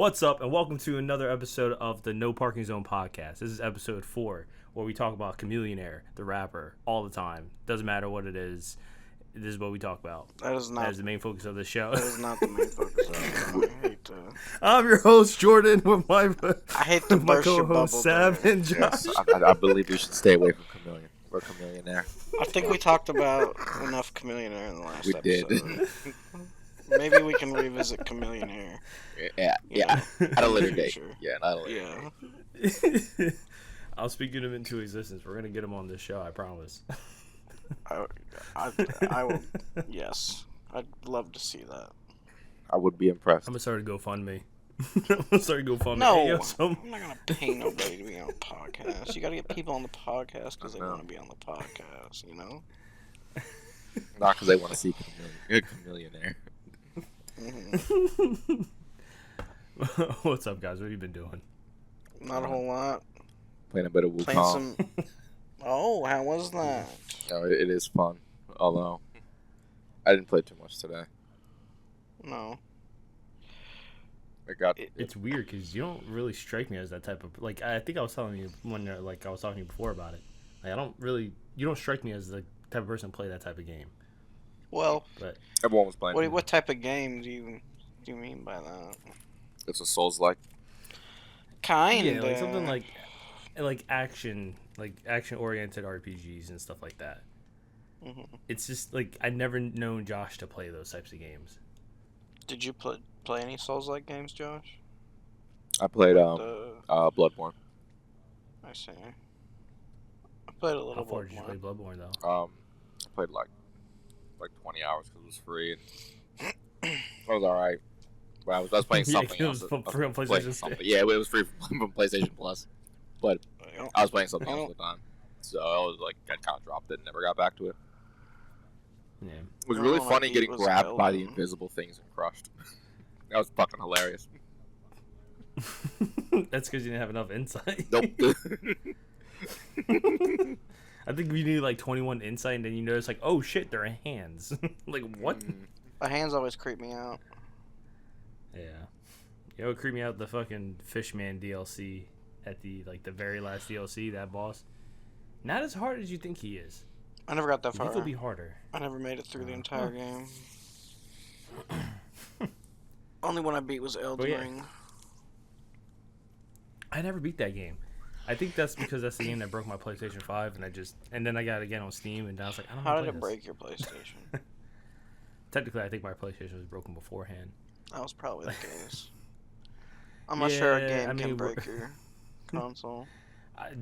What's up, and welcome to another episode of the No Parking Zone podcast. This is episode 4, where we talk about Chameleonaire, the rapper, all the time. Doesn't matter what it is. This is what we talk about. That is not the main focus of the show. That is not the main focus of it. I hate to. I'm your host, Jordan, with my burst your bubble. Sab and Josh. Yes, I believe you should stay away from Chameleon. We're Chameleonaire. I think we talked about enough Chameleonaire in the last episode. Did. Maybe we can revisit Chameleonaire. Yeah. At a later date. Sure. Yeah, not a later Yeah. I'll speak him into existence. We're going to get him on this show, I promise. I will. Yes. I'd love to see that. I would be impressed. I'm going to start a GoFundMe. No, Hey, I'm not going to pay nobody to be on a podcast. You got to get people on the podcast because they want to be on the podcast, you know? Not because they want to see Chameleonaire. Mm-hmm. What's up, guys? What have you been doing? Not a whole lot. Playing a bit of Wukong. Oh, how was that? No, it is fun. Although, I didn't play too much today. No. It's weird because you don't really strike me as that type of I think I was telling you when I was talking to you before about it. You don't strike me as the type of person to play that type of game. Well, but everyone was playing. What type of game do you mean by that? It's a Souls-like. Kind of. Yeah, something like action oriented RPGs and stuff like that. Mm-hmm. It's just I'd never known Josh to play those types of games. Did you play any Souls-like games, Josh? I played Bloodborne. I see. I played a little. How far did you play Bloodborne though? I played like 20 hours because it was free. And it was alright. But I was playing something else. It was free on PlayStation. Yeah, it was free from PlayStation Plus. But I was playing something else at the time. So I was I kind of dropped it and never got back to it. Yeah. It was really funny getting grabbed by the invisible things and crushed. That was fucking hilarious. That's because you didn't have enough insight. Nope. I think we need 21 insight, and then you notice oh shit, they're hands. What? The hands always creep me out. Yeah. It would creep me out the fucking Fishman DLC at the the very last DLC, that boss. Not as hard as you think he is. I never got that I far. think it'll be harder. I never made it through the entire game. Only one I beat was Elden Ring. I never beat that game. I think that's because that's the game that broke my PlayStation 5, and then I got it again on Steam, and I was like, I don't know. How did it break your PlayStation? Technically, I think my PlayStation was broken beforehand. That was probably the case. I'm not sure a game can break your console.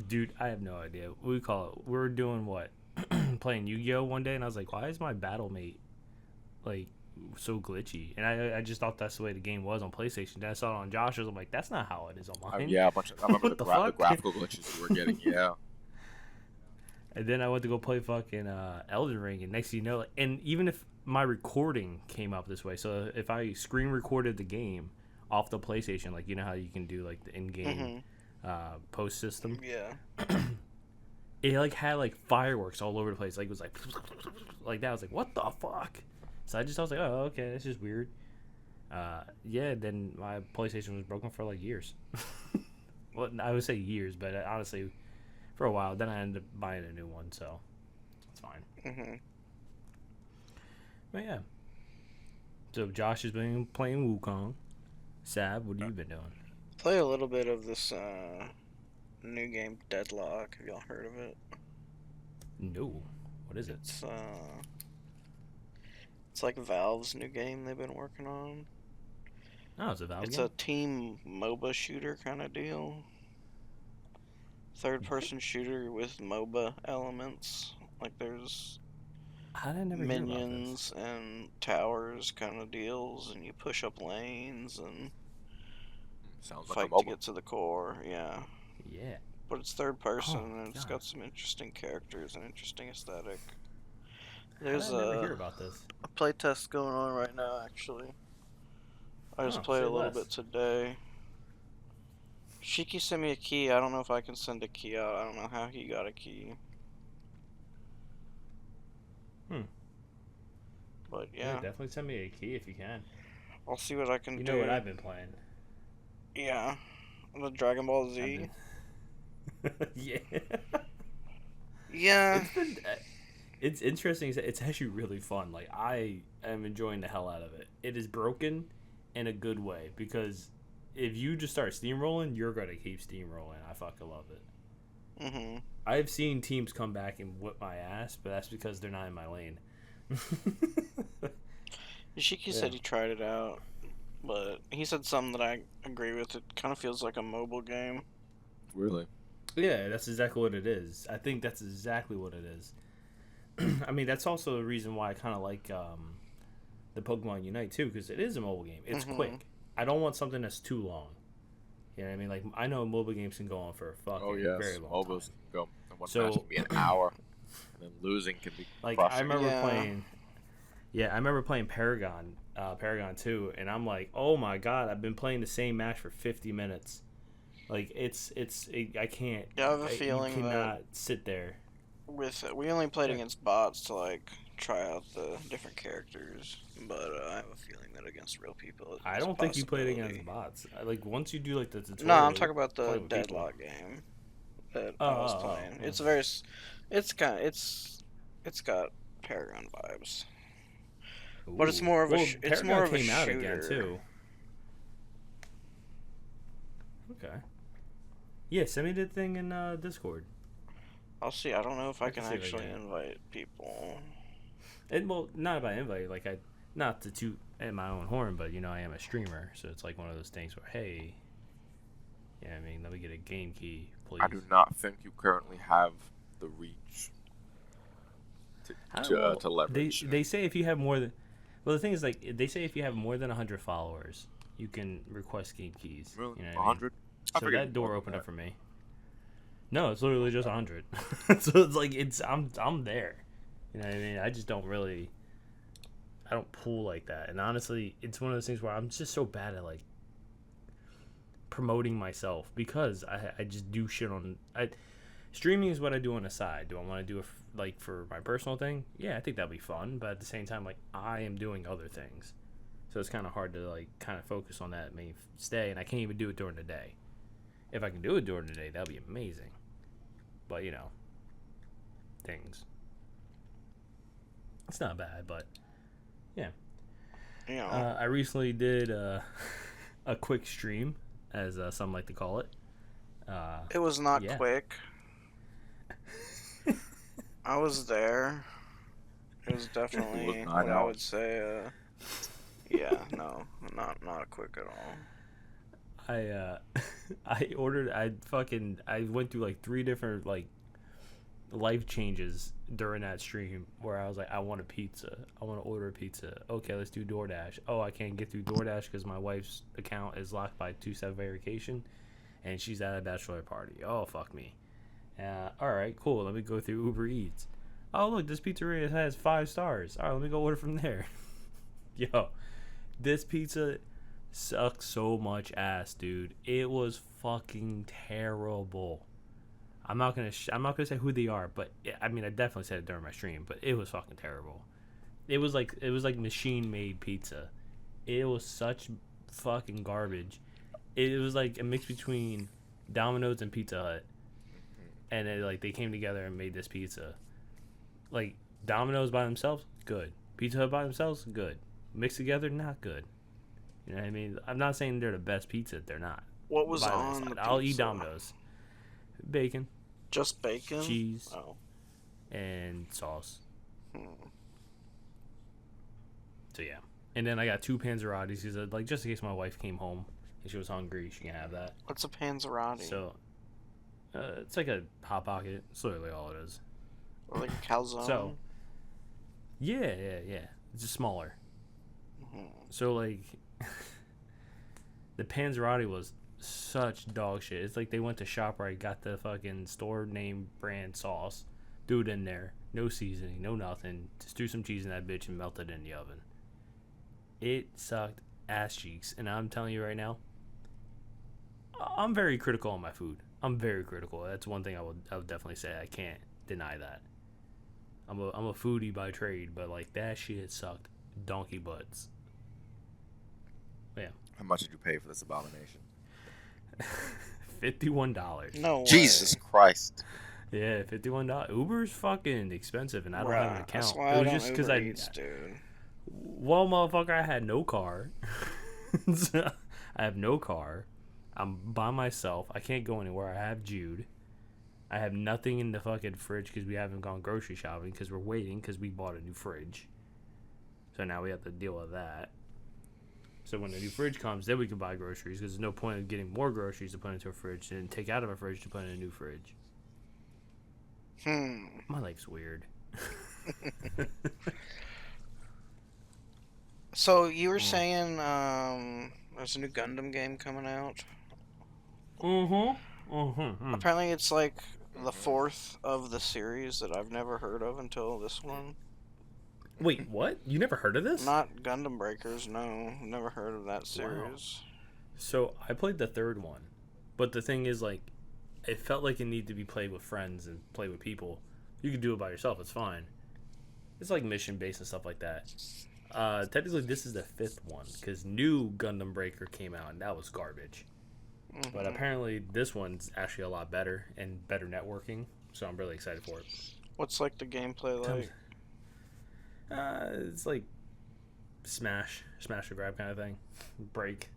Dude, I have no idea. What we call it? We were doing what? Playing Yu-Gi-Oh! One day, and I was like, why is my battle mate so glitchy? And I just thought that's the way the game was on PlayStation. Then I saw it on Josh's. I'm like, that's not how it is on mine. Yeah, I remember the graphical glitches you were getting. Yeah. And then I went to go play fucking Elden Ring, and next thing you know, and even if my recording came up this way, so if I screen recorded the game off the PlayStation, you know how you can do the in-game post system. Yeah. It had fireworks all over the place. It was like that. I was like, what the fuck? So I was like, oh, okay, this is weird. Yeah, then my PlayStation was broken for years. Well, I would say years, but honestly, for a while. Then I ended up buying a new one, so it's fine. Mm-hmm. But yeah. So Josh has been playing Wukong. Sab, what have you been doing? Play a little bit of this new game, Deadlock. Have y'all heard of it? No. What is it? It's like Valve's new game they've been working on. Oh, it's a Valve game? It's a team MOBA shooter kind of deal. Third-person shooter with MOBA elements. There's minions and towers kind of deals, and you push up lanes and fight to get to the core. Yeah. Yeah. But it's third person, and it's got some interesting characters and interesting aesthetic. There's hear about this. a playtest going on right now, actually. I just played a little bit today. Shiki sent me a key. I don't know if I can send a key out. I don't know how he got a key. But yeah, definitely send me a key if you can. I'll see what I can do. You know what I've been playing? Yeah, the Dragon Ball Z. Yeah. Yeah. It's interesting. It's actually really fun. Like, I am enjoying the hell out of it. It is broken in a good way, because if you just start steamrolling, you're gonna keep steamrolling. I fucking love it. Mhm. I've seen teams come back and whip my ass, but that's because they're not in my lane. Yoshiki said he tried it out, but he said something that I agree with. It kind of feels like a mobile game. Really? Yeah, that's exactly what it is. I think that's exactly what it is. I mean, that's also the reason why I kind of like the Pokemon Unite too, because it is a mobile game. It's quick. I don't want something that's too long. You know what I mean? Like, I know mobile games can go on for a fucking very long Mobiles time. can go. One match can be an hour, and then losing can be like crushing. I remember playing. Yeah, I remember playing Paragon 2, and I'm like, oh my god, I've been playing the same match for 50 minutes. Like, I can't. Yeah, I have a feeling you cannot sit there. We only played against bots to like try out the different characters, but I have a feeling that against real people, I don't think you played against bots. Like, once you do like the tutorial. No, I'm talking about the Deadlock game that I was playing. It's very, it's got Paragon vibes, but it's more of it's more of a shooter. Out again too. Okay. Yeah, send me the thing in Discord. I'll see. I don't know if I can actually invite people. And well, not about invite. Like, not to toot at my own horn, but you know, I am a streamer, so it's like one of those things where, hey, yeah, I mean, let me get a game key, please. I do not think you currently have the reach to leverage. They say if you have more than, well, the thing is, like, they say if you have more than 100 followers, you can request game keys. Really? You know 100? So that door opened up for me. No, it's literally just 100. So it's like, I'm there. You know what I mean? I just don't really, I don't pull like that. And honestly, it's one of those things where I'm just so bad at like promoting myself, because I just do shit on. Streaming is what I do on the side. Do I want to do it like for my personal thing? Yeah, I think that'd be fun. But at the same time, like, I am doing other things, so it's kind of hard to like kind of focus on that main stay. And I can't even do it during the day. If I can do it during the day, that'd be amazing. But you know, things. It's not bad, but yeah. Yeah. I recently did a quick stream, as some like to call it. It was not quick. I was there. It was definitely what I would say. Yeah, no, not quick at all. I went through like 3 different like life changes during that stream, where I was like, I want a pizza. I want to order a pizza. Okay, let's do DoorDash. Oh, I can't get through DoorDash because my wife's account is locked by 2-step verification, and she's at a bachelor party. Oh, fuck me. All right, cool. Let me go through Uber Eats. Oh, look, this pizzeria has 5 stars. All right, let me go order from there. Yo, this pizza sucks so much ass, dude. It was fucking terrible. I'm not gonna say who they are, but I mean, I definitely said it during my stream, but it was fucking terrible. It was like machine made pizza. It was such fucking garbage. It was like a mix between Domino's and Pizza Hut, and they came together and made this pizza. Like, Domino's by themselves, good. Pizza Hut by themselves, good. Mixed together, not good. You know what I mean? I'm not saying they're the best pizza. They're not. What was on the pizza? I'll eat Domino's. Bacon. Just bacon? Cheese. Oh. And sauce. So, yeah. And then I got 2 Panzerottis, because, like, just in case my wife came home and she was hungry, she can have that. What's a Panzerotti? So, it's like a Hot Pocket. It's literally all it is. Or like a calzone? So, yeah. It's just smaller. So, like, the Panzerotti was such dog shit. It's like they went to ShopRite, got the fucking store name brand sauce, threw it in there, no seasoning, no nothing, just threw some cheese in that bitch and melted it in the oven. It sucked ass cheeks, and I'm telling you right now, I'm very critical on my food. I'm very critical. That's one thing I would definitely say. I can't deny that. I'm a foodie by trade, but like, that shit sucked donkey butts. Yeah. How much did you pay for this abomination? $51. No way. Jesus Christ. Yeah, $51. Uber's fucking expensive, and I don't have an account. That's why It I was don't just because Uber Eats, dude. Well, motherfucker, I had no car. So, I have no car. I'm by myself. I can't go anywhere. I have Jude. I have nothing in the fucking fridge because we haven't gone grocery shopping because we're waiting because we bought a new fridge. So now we have to deal with that. So when the new fridge comes, then we can buy groceries because there's no point in getting more groceries to put into a fridge and take out of a fridge to put in a new fridge. My life's weird. So you were saying there's a new Gundam game coming out? Apparently it's like the fourth of the series that I've never heard of until this one. Wait, what? You never heard of this? Not Gundam Breakers, no. Never heard of that series. Wow. So I played the third one. But the thing is, like, it felt like it needed to be played with friends and play with people. You can do it by yourself, it's fine. It's like mission-based and stuff like that. Technically, this is the fifth one, because new Gundam Breaker came out, and that was garbage. Mm-hmm. But apparently, this one's actually a lot better, and better networking, so I'm really excited for it. What's, like, the gameplay like? It's like smash or grab kind of thing. Break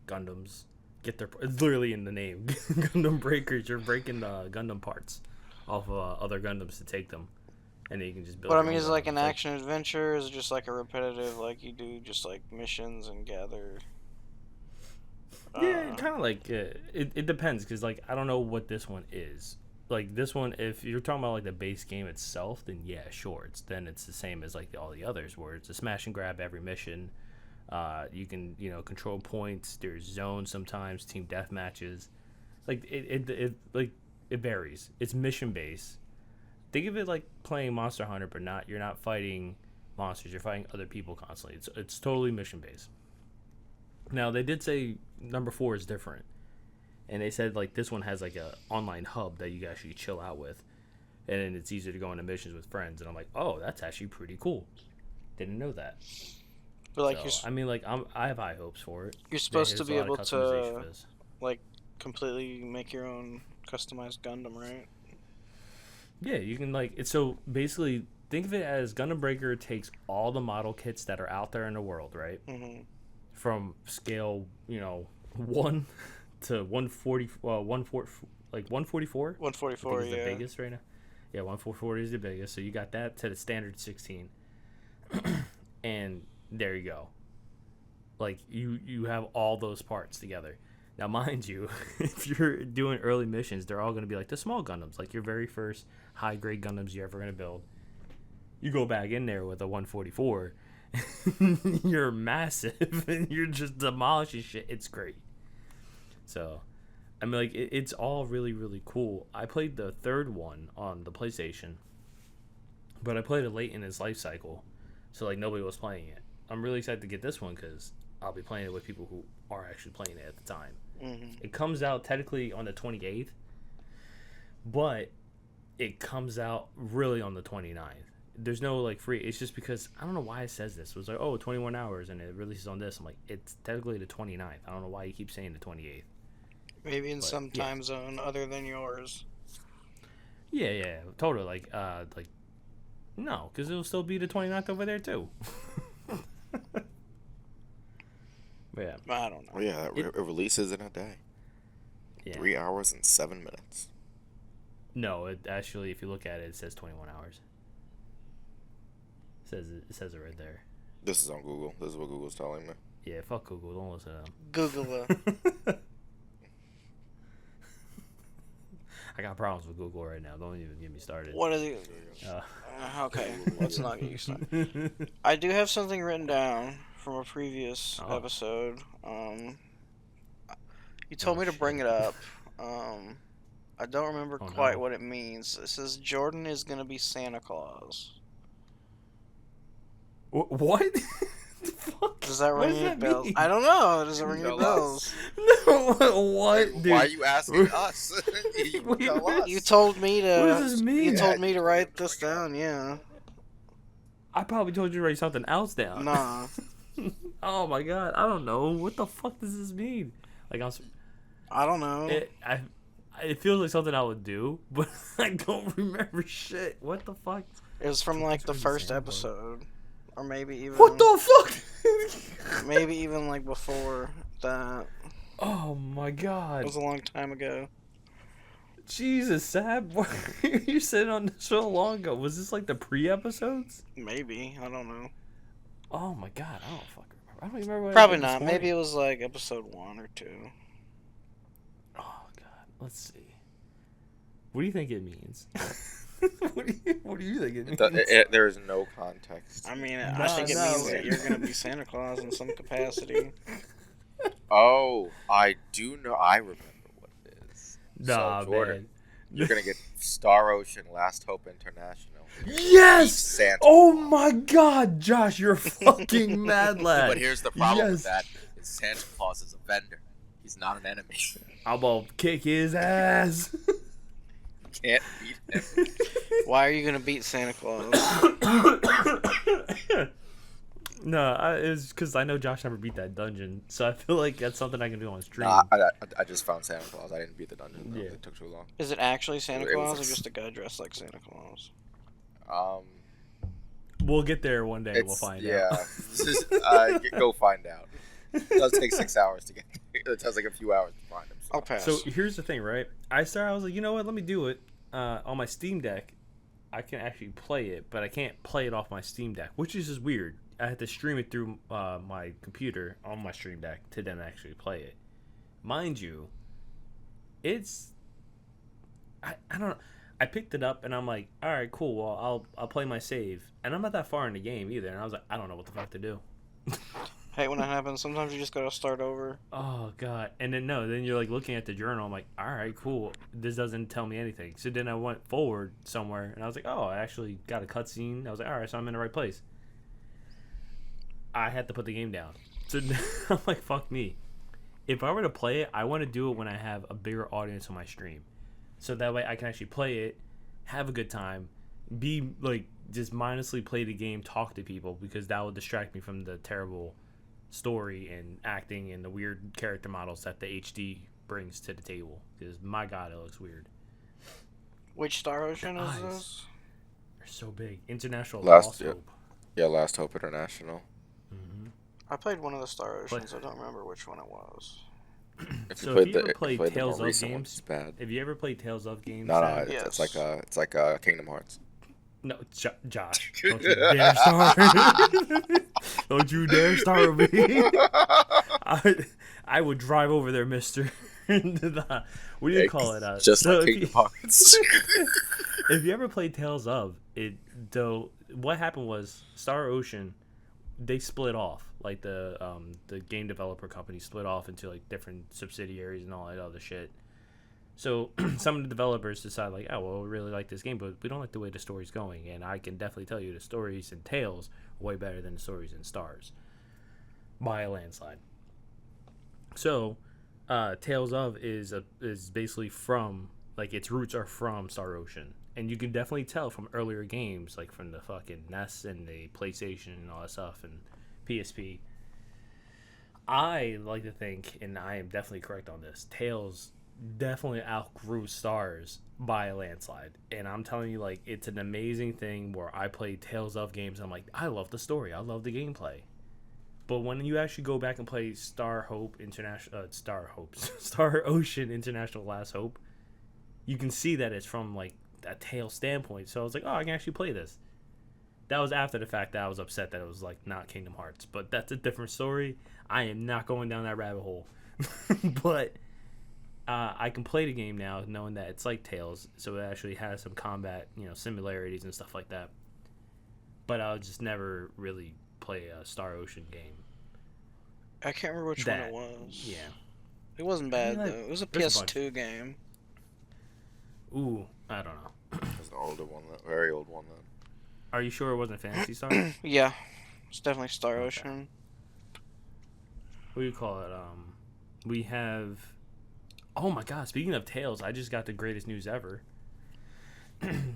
Gundams. It's literally in the name. Gundam Breakers. You're breaking the Gundam parts off other Gundams to take them, and then you can just build. But I mean, is it like an action adventure? Is it just like a repetitive, like you do just like missions and gather? Yeah, kind of like it depends, because like I don't know what this one is. Like this one, if you're talking about like the base game itself, then yeah, sure, it's the same as like all the others, where it's a smash and grab every mission. You can control points. There's zones sometimes, team death matches. Like it varies. It's mission based. Think of it like playing Monster Hunter, but you're not fighting monsters. You're fighting other people constantly. It's totally mission based. Now they did say number 4 is different. And they said, like, this one has, like, a online hub that you can actually chill out with. And then it's easier to go into missions with friends. And I'm like, oh, that's actually pretty cool. Didn't know that. But, like, I have high hopes for it. You're supposed to be able to, like, completely make your own customized Gundam, right? Yeah, you can, like... So, basically, think of it as Gundam Breaker takes all the model kits that are out there in the world, right? Mm-hmm. From scale, 1... to 140, 144. 144, is the biggest right now. Yeah, 144 is the biggest. So you got that to the standard 16, and there you go. Like you have all those parts together. Now, mind you, if you're doing early missions, they're all going to be like the small Gundams, like your very first high grade Gundams you're ever going to build. You go back in there with a 144, you're massive, and you're just demolishing shit. It's great. So, I mean, like, it's all really, really cool. I played the third one on the PlayStation, but I played it late in its life cycle, so, like, nobody was playing it. I'm really excited to get this one because I'll be playing it with people who are actually playing it at the time. Mm-hmm. It comes out technically on the 28th, but it comes out really on the 29th. There's no, like, free... It's just because... I don't know why it says this. It was like, 21 hours, and it releases on this. I'm like, it's technically the 29th. I don't know why you keep saying the 28th. Maybe in some time zone other than yours. Yeah, totally. Like, no, because it'll still be the 29th over there, too. Yeah. I don't know. Well, yeah, it releases in a day. Yeah. 3 hours and 7 minutes. No, it actually, if you look at it, it says 21 hours. It says it right there. This is on Google. This is what Google's telling me. Yeah, fuck Google. Don't listen to them. Google. I got problems with Google right now. Don't even get me started. What is it? Okay, let's not get you started. I do have something written down from a previous episode. You told me to bring it up. I don't remember quite what it means. It says Jordan is going to be Santa Claus. What? Does that ring any bells? I don't know. Does it ring any bells? No. What? Dude. Why are you asking us? You told me to. What does this mean? You told me to write this down. Yeah. I probably told you to write something else down. Nah. Oh my god. I don't know. What the fuck does this mean? Like I don't know. It feels like something I would do, but I don't remember shit. What the fuck? It was from like the first episode, or maybe even. What the fuck? Maybe even like before that. Oh my god! It was a long time ago. Jesus, Sab, you said on this so long ago. Was this like the pre-episodes? Maybe, I don't know. Oh my god, I don't fucking remember. I don't even remember. What Probably I did this not. morning. Maybe it was like episode 1 or 2. Oh god, let's see. What do you think it means? what do you think it means? There is no context. I mean, I think it means that you're gonna be Santa Claus in some capacity. Oh, I do know. I remember what it is. Nah, so, Jordan, man. You're gonna get Star Ocean Last Hope International. Yes! Santa Oh Claus. my god, Josh, you're a fucking mad lad. But here's the problem with Yes. that: is Santa Claus is a vendor. He's not an enemy. I'm gonna kick his ass. You can't beat him. Why are you gonna beat Santa Claus? No, it's because I know Josh never beat that dungeon, so I feel like that's something I can do on stream. Nah, I just found Santa Claus. I didn't beat the dungeon. Though. Yeah. It took too long. Is it actually Santa It was- Claus or just a guy dressed like Santa Claus? We'll get there one day. We'll find out. Just, go find out. It does take 6 hours to get. It does like a few hours to find him. I'll pass. So here's the thing, right? I was like, you know what? Let me do it on my Steam Deck. I can actually play it, but I can't play it off my Steam Deck, which is just weird. I had to stream it through my computer on my Stream Deck to then actually play it. Mind you, it's I don't know. I picked it up and I'm like, all right, cool. Well, I'll play my save, and I'm not that far in the game either. And I was like, I don't know what the fuck to do. Hate when that happens. Sometimes you just gotta start over. Oh god! And then then you're like looking at the journal. I'm like, all right, cool. This doesn't tell me anything. So then I went forward somewhere, and I was like, oh, I actually got a cutscene. I was like, all right, so I'm in the right place. I had to put the game down. So I'm like, fuck me. If I were to play it, I want to do it when I have a bigger audience on my stream, so that way I can actually play it, have a good time, be like just mindlessly play the game, talk to people, because that will distract me from the terrible story and acting and the weird character models that the HD brings to the table. Because my god, it looks weird. Which Star Ocean is Eyes. this? They're so big. International Last Hope. Yeah, Last Hope International. Mm-hmm. I played one of the Star Oceans. I don't remember which one it was. So if you ever played the Tales more of recent games, ones, it's bad. have you ever played Tales of games? No, Sam? it's Yes. like Kingdom Hearts. No, Josh, don't you dare start. Don't you dare start with me. I would drive over there, mister. What do you call it? Just so like Kingdom Hearts. If you ever played Tales of it, though, what happened was Star Ocean, they split off. Like the game developer company split off into like different subsidiaries and all that other shit. So some of the developers decide like, oh well, we really like this game, but we don't like the way the story's going. And I can definitely tell you the stories in Tales are way better than the stories in Stars by a landslide. So Tales of is basically from, like, its roots are from Star Ocean, and you can definitely tell from earlier games, like from the fucking NES and the PlayStation and all that stuff and PSP. I like to think, and I am definitely correct on this, Tales definitely outgrew Stars by a landslide. And I'm telling you, like, it's an amazing thing where I play Tales of games. I'm like, I love the story, I love the gameplay. But when you actually go back and play Star Ocean International Last Hope, you can see that it's from like a Tales standpoint. So I was like, oh, I can actually play this. That was after the fact that I was upset that it was like not Kingdom Hearts, but that's a different story. I am not going down that rabbit hole. But I can play the game now knowing that it's like Tales, so it actually has some combat, similarities and stuff like that. But I'll just never really play a Star Ocean game. I can't remember which one it was. Yeah. It wasn't bad, like, though. It was a there's a PS2 game. Ooh, I don't know. It's an older one, very old one. Then. Are you sure it wasn't Phantasy Star? Yeah. It's definitely Star Okay. Ocean. What do you call it? We have... Oh my god, speaking of Tales, I just got the greatest news ever.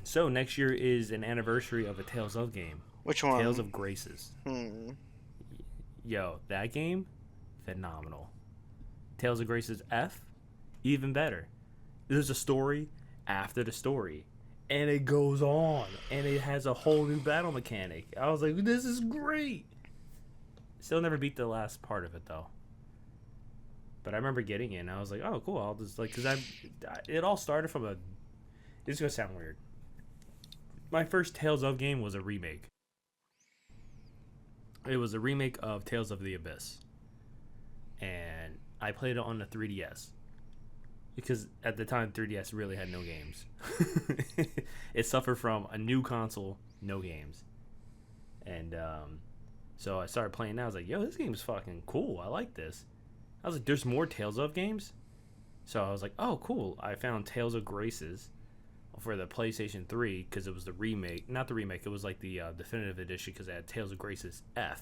So, next year is an anniversary of a Tales of game. Which one? Tales of Graces. Hmm. Yo, that game, phenomenal. Tales of Graces F even better. There's a story after the story, and it goes on, and it has a whole new battle mechanic. I was like, this is great. Still never beat the last part of it though. But I remember getting it, and I was like, oh, cool. I'll just, like, because it all started from a, it's going to sound weird. My first Tales of game was a remake. It was a remake of Tales of the Abyss. And I played it on the 3DS. Because at the time, 3DS really had no games. It suffered from a new console, no games. And so I started playing that. I was like, yo, this game is fucking cool. I like this. I was like, there's more Tales of games? So I was like, oh, cool. I found Tales of Graces for the PlayStation 3 because it was the remake. Not the remake. It was like the definitive edition because it had Tales of Graces F,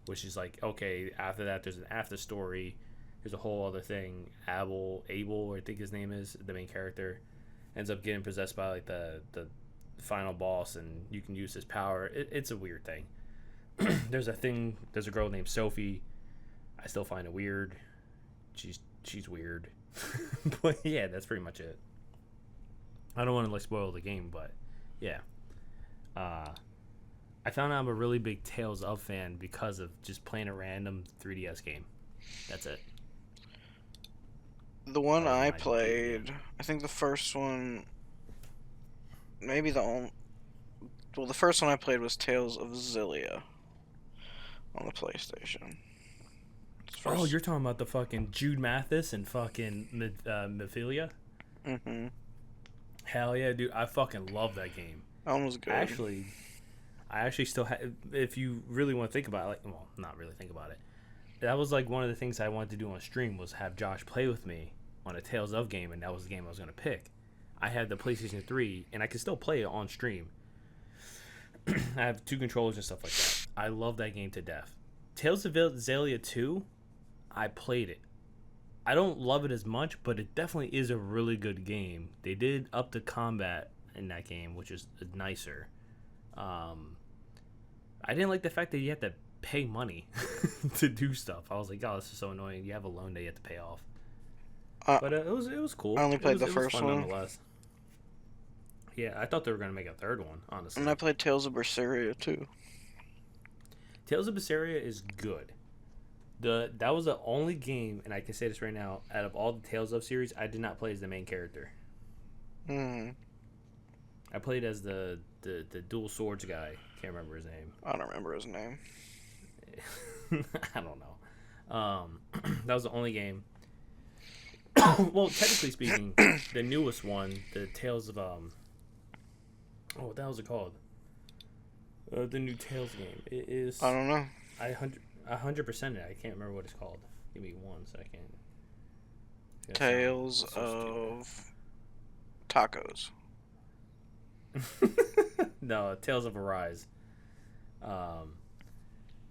which is like, okay, after that, there's an after story. There's a whole other thing. Abel, I think his name is, the main character, ends up getting possessed by like the final boss, and you can use his power. It's a weird thing. There's a girl named Sophie. I still find it weird. She's weird. But yeah, that's pretty much it. I don't want to like spoil the game, but yeah. I found out I'm a really big Tales of fan because of just playing a random 3DS game. That's it. The one I played, I think the first one, maybe the first one I played was Tales of Xillia on the PlayStation. Oh, you're talking about the fucking Jude Mathis and fucking Mephilia? Mm-hmm. Hell yeah, dude. I fucking love that game. That one was good. I actually still have, if you really want to think about it, like, well, not really think about it. That was like one of the things I wanted to do on stream was have Josh play with me on a Tales of game, and that was the game I was going to pick. I had the PlayStation 3, and I can still play it on stream. I have 2 controllers and stuff like that. I love that game to death. Tales of Xillia 2, I played it. I don't love it as much, but it definitely is a really good game. They did up the combat in that game, which is nicer. I didn't like the fact that you have to pay money to do stuff. I was like, oh, this is so annoying. You have a loan that you have to pay off. But it was cool. I only played the first one. Nonetheless. Yeah, I thought they were going to make a third one, honestly. And I played Tales of Berseria, too. Tales of Berseria is good. That was the only game, and I can say this right now, out of all the Tales of series, I did not play as the main character. Hmm. I played as the dual swords guy. Can't remember his name. I don't remember his name. I don't know. That was the only game. Well, technically speaking, the newest one, the Tales of what the hell is it called? The new Tales game. It is. I don't know. 100% it. I can't remember what it's called. Give me 1 second. Tales of Tacos. No, Tales of Arise.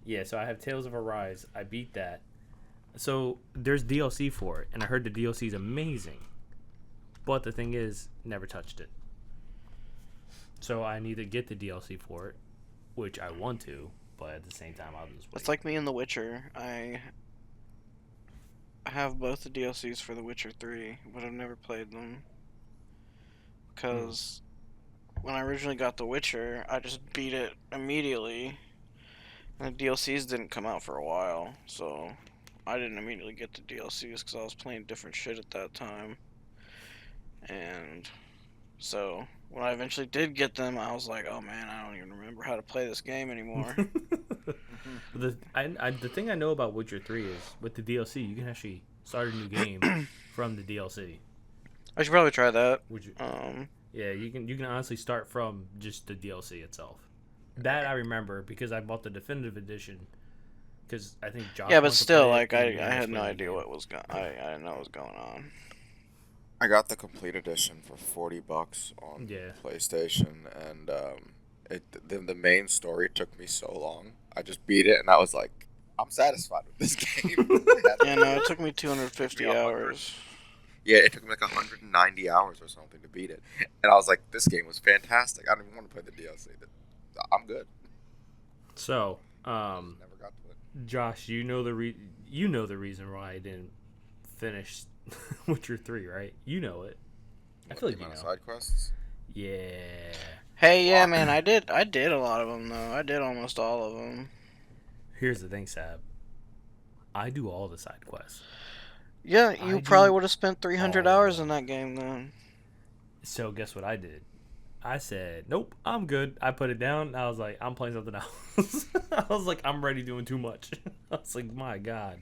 Yeah, so I have Tales of Arise. I beat that. So there's DLC for it, and I heard the DLC is amazing. But the thing is, never touched it. So I need to get the DLC for it, which I want to, but at the same time, I'll just wait. It's like me in The Witcher. I have both the DLCs for The Witcher 3, but I've never played them. Because when I originally got The Witcher, I just beat it immediately. And the DLCs didn't come out for a while, so I didn't immediately get the DLCs because I was playing different shit at that time. And so when I eventually did get them, I was like, oh man, I don't even remember how to play this game anymore. The thing I know about Witcher 3 is with the DLC, you can actually start a new game from the DLC. I should probably try that. Yeah, you can honestly start from just the DLC itself. That I remember because I bought the definitive edition. Because I think Josh. Yeah, but still, like I had no idea what was going. I didn't know what was going on. I got the complete edition for $40 on PlayStation, and the main story took me so long. I just beat it, and I was like, I'm satisfied with this game. Yeah, no, it took me 250 hours. Yeah, it took me like 190 hours or something to beat it, and I was like, this game was fantastic. I don't even want to play the DLC. I'm good. So, never got to it. Josh, you know the reason why I didn't finish Witcher 3, right? You know it. I feel like you know. Side quests? Yeah. Hey, yeah, man, I did a lot of them, though. I did almost all of them. Here's the thing, Sab. I do all the side quests. Yeah, you probably would have spent 300 hours in that game, then. So, guess what I did? I said, nope, I'm good. I put it down. I was like, I'm playing something else. I was like, I'm already doing too much. I was like, my God.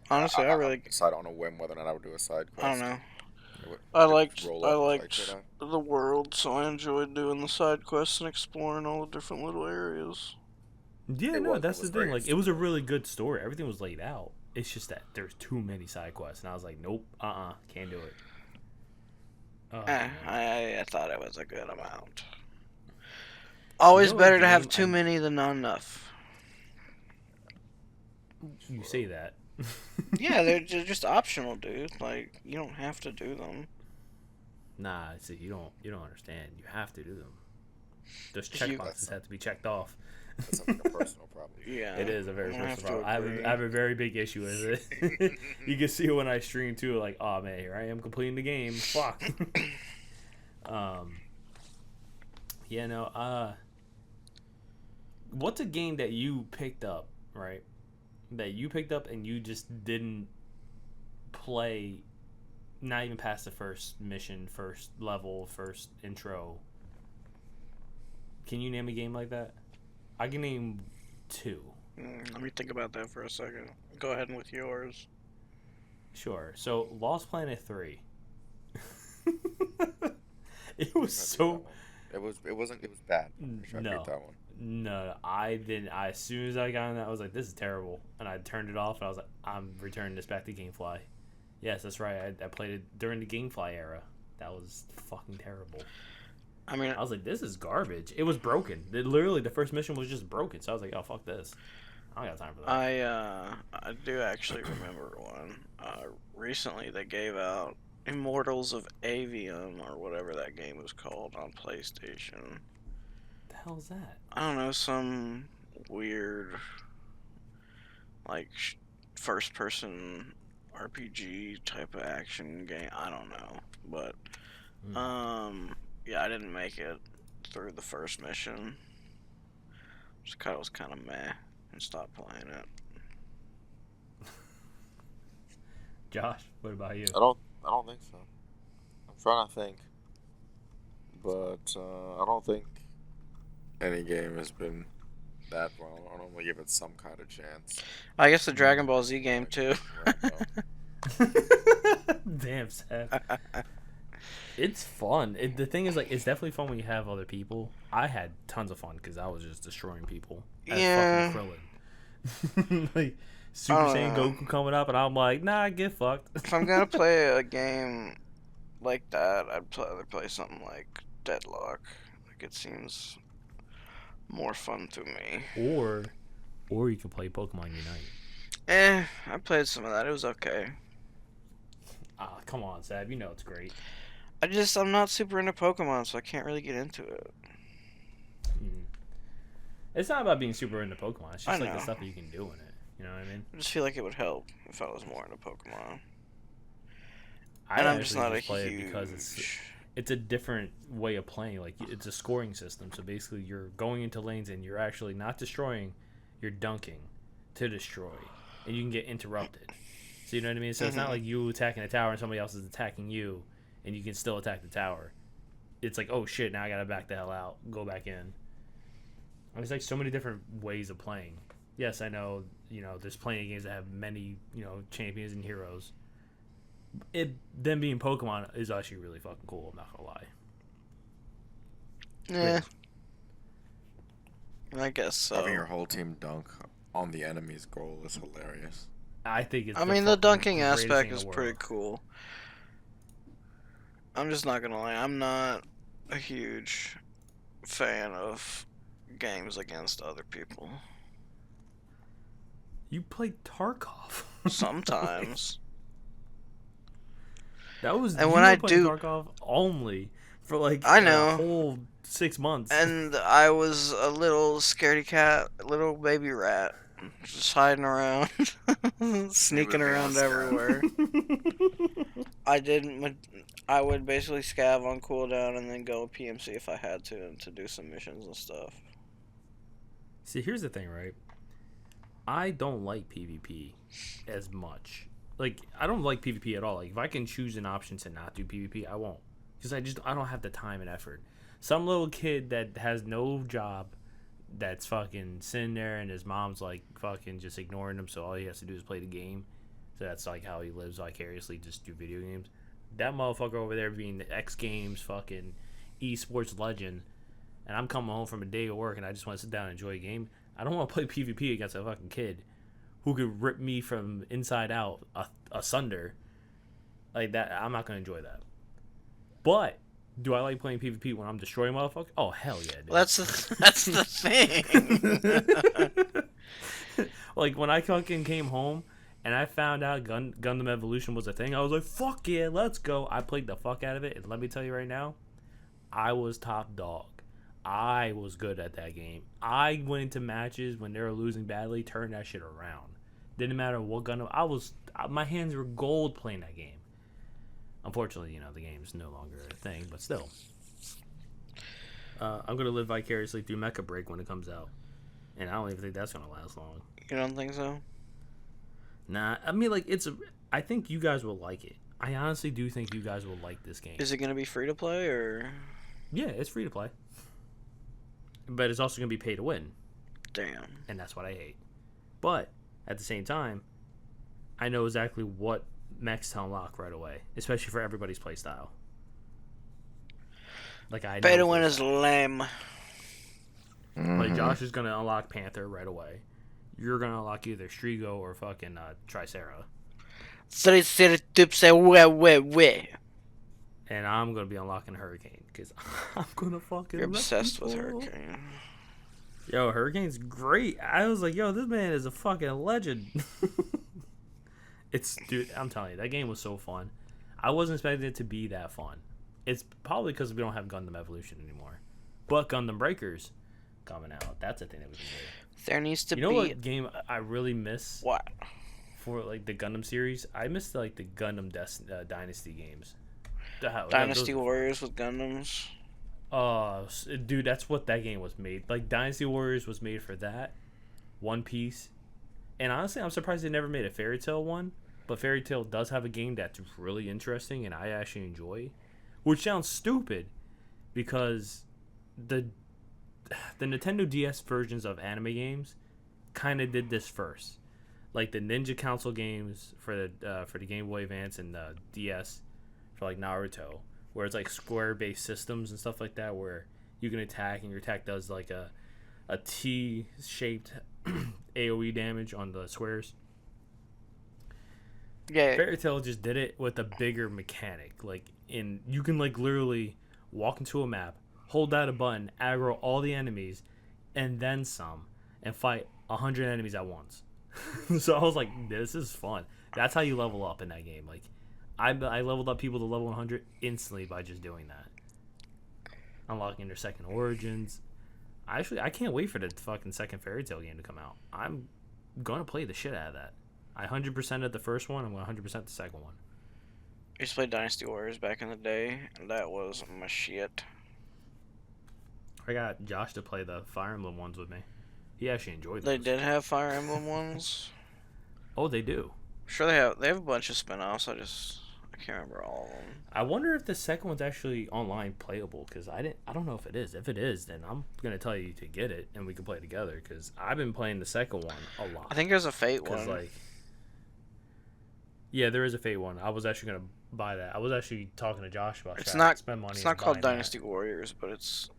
Honestly, I really decide on a whim whether or not I would do a side quest. I don't know. I liked the world, so I enjoyed doing the side quests and exploring all the different little areas. Yeah, no, that's the thing. Like, it was a really good story. Everything was laid out. It's just that there's too many side quests, and I was like, nope, can't do it. I thought it was a good amount. Always better to have too many than not enough. You say that. Yeah, they're just optional, dude. Like, you don't have to do them. Nah, see, you don't understand. You have to do them. Those checkboxes have to be checked off. That's something a personal problem. Yeah, it is a very personal problem. I have a very big issue with it. You can see when I stream too, like, oh man, here I am completing the game. Fuck. Yeah, no. What's a game that you picked up, right? That you picked up and you just didn't play, not even past the first mission, first level, first intro. Can you name a game like that? I can name 2. Let me think about that for a second. Go ahead and with yours. Sure. So, Lost Planet 3. It was so... It was bad. No. I that one. No, I didn't. As soon as I got on that, I was like, this is terrible. And I turned it off, and I was like, I'm returning this back to GameFly. Yes, that's right. I played it during the GameFly era. That was fucking terrible. I mean, I was like, this is garbage. It was broken. Literally, the first mission was just broken. So I was like, oh, fuck this. I don't got time for that. I do actually remember one. Recently, they gave out Immortals of Avium, or whatever that game was called, on PlayStation. The hell is that? I don't know, some weird, like, first-person RPG type of action game. I don't know, but yeah, I didn't make it through the first mission. Just was kind of meh and stopped playing it. Josh, what about you? I don't think so. I'm trying to think, but I don't think any game has been that well. I normally give it some kind of chance. I guess the Dragon Ball Z game too. Damn, Seth. It's fun. The thing is, like, it's definitely fun when you have other people. I had tons of fun because I was just destroying people. Yeah. Fucking Krillin. Like, Super Saiyan Goku coming up, and I'm like, nah, get fucked. If I'm gonna play a game like that, I'd rather play something like Deadlock. Like, it seems more fun to me. Or you can play Pokemon Unite. I played some of that. It was okay. Ah, come on, Sab. You know it's great. I'm not super into Pokemon, so I can't really get into it. It's not about being super into Pokemon. It's just like the stuff that you can do in it. You know what I mean? I just feel like it would help if I was more into Pokemon. I'm just not a huge... because it's a different way of playing. Like, it's a scoring system. So basically, you're going into lanes and you're actually not destroying. You're dunking to destroy, and you can get interrupted. So you know what I mean? So it's not like you attacking a tower and somebody else is attacking you, and you can still attack the tower. It's like, oh shit, now I gotta back the hell out, go back in. There's like so many different ways of playing. Yes, I know, there's plenty of games that have many, champions and heroes. Them being Pokemon is actually really fucking cool, I'm not gonna lie. Yeah. I guess so. Having your whole team dunk on the enemy's goal is hilarious. I think it's the dunking aspect is pretty cool. I'm just not gonna lie, I'm not a huge fan of games against other people. You play Tarkov. Sometimes. That was and when I do Tarkov only for like a whole 6 months. And I was a little scaredy cat, little baby rat, just hiding around, sneaking around everywhere. I didn't. I would basically scav on cooldown and then go PMC if I had to do some missions and stuff. See, here's the thing, right? I don't like PvP as much. Like, I don't like PvP at all. Like, if I can choose an option to not do PvP, I won't. Because I don't have the time and effort. Some little kid that has no job that's fucking sitting there and his mom's, like, fucking just ignoring him, so all he has to do is play the game. So that's, like, how he lives vicariously, just do video games. That motherfucker over there being the X Games fucking esports legend, and I'm coming home from a day of work and I just want to sit down and enjoy a game. I don't want to play PvP against a fucking kid who could rip me from inside out asunder. Like that, I'm not going to enjoy that. But do I like playing PvP when I'm destroying motherfuckers? Oh, hell yeah, dude. Well, that's the thing. Like, when I fucking came home and I found out Gundam Evolution was a thing, I was like, fuck yeah, let's go. I played the fuck out of it, and let me tell you right now, I was top dog. I was good at that game. I went into matches when they were losing badly, turned that shit around. Didn't matter what Gundam. My hands were gold playing that game. Unfortunately, the game's no longer a thing, but still. I'm going to live vicariously through Mecha Break when it comes out. And I don't even think that's going to last long. You don't think so? Nah, I mean, like, I think you guys will like it. I honestly do think you guys will like this game. Is it going to be free to play, or? Yeah, it's free to play. But it's also going to be pay to win. Damn. And that's what I hate. But, at the same time, I know exactly what mechs to unlock right away. Especially for everybody's playstyle. Like, I know pay to win is lame. Like, Josh is going to unlock Panther right away. You're going to unlock either Strigo or fucking Tricera. And I'm going to be unlocking Hurricane. Because I'm going to fucking... You're obsessed with Hurricane. Yo, Hurricane's great. I was like, yo, this man is a fucking legend. Dude, I'm telling you, that game was so fun. I wasn't expecting it to be that fun. It's probably because we don't have Gundam Evolution anymore. But Gundam Breakers coming out. That's a thing that we can do. There needs to be... You know what game I really miss? What? For, like, the Gundam series? I miss, like, the Gundam Dynasty games. Dynasty Warriors with Gundams. Dude, that's what that game was made. Like, Dynasty Warriors was made for that. One Piece. And honestly, I'm surprised they never made a Fairy Tail one. But Fairy Tail does have a game that's really interesting and I actually enjoy. Which sounds stupid. Because the Nintendo DS versions of anime games kind of did this first. Like the Ninja Council games for the Game Boy Advance and the DS for like Naruto, where it's like square-based systems and stuff like that, where you can attack and your attack does like a T-shaped AoE damage on the squares. Yeah. Fairy Tail just did it with a bigger mechanic. Like, you can like literally walk into a map, hold down a button, aggro all the enemies, and then some, and fight 100 enemies at once. So I was like, this is fun. That's how you level up in that game. Like, I leveled up people to level 100 instantly by just doing that. Unlocking their second origins. I can't wait for the fucking second Fairy Tail game to come out. I'm gonna play the shit out of that. I 100%ed the first one. I'm 100% the second one. I used to play Dynasty Warriors back in the day, and that was my shit. I got Josh to play the Fire Emblem ones with me. He actually enjoyed They those. did have Fire Emblem ones? Oh, they do. Sure, they have a bunch of spin-offs. I can't remember all of them. I wonder if the second one's actually online playable, because I don't know if it is. If it is, then I'm gonna tell you to get it and we can play together, because I've been playing the second one a lot. I think there's a Fate one. Yeah, there is a Fate one. I was actually gonna buy that. I was actually talking to Josh about that. It's not called Dynasty Warriors, but it's...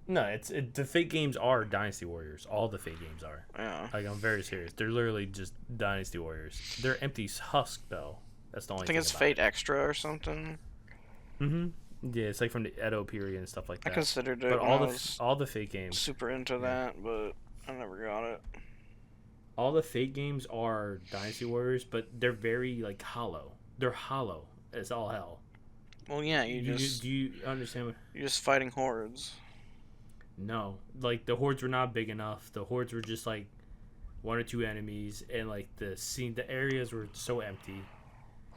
No, the Fate games are Dynasty Warriors. All the Fate games are. Yeah. Like, I'm very serious. They're literally just Dynasty Warriors. They're empty husk, though. That's the only thing. I think it's Fate Extra or something. Mm-hmm. Yeah, it's like from the Edo period and stuff like that. I considered it. But all the Fate games. Super into that, but I never got it. All the Fate games are Dynasty Warriors, but they're very like hollow. They're hollow as all hell. Well, yeah, do you understand? You're just fighting hordes. No, like the hordes were not big enough. The hordes were just like one or two enemies, and like the areas were so empty.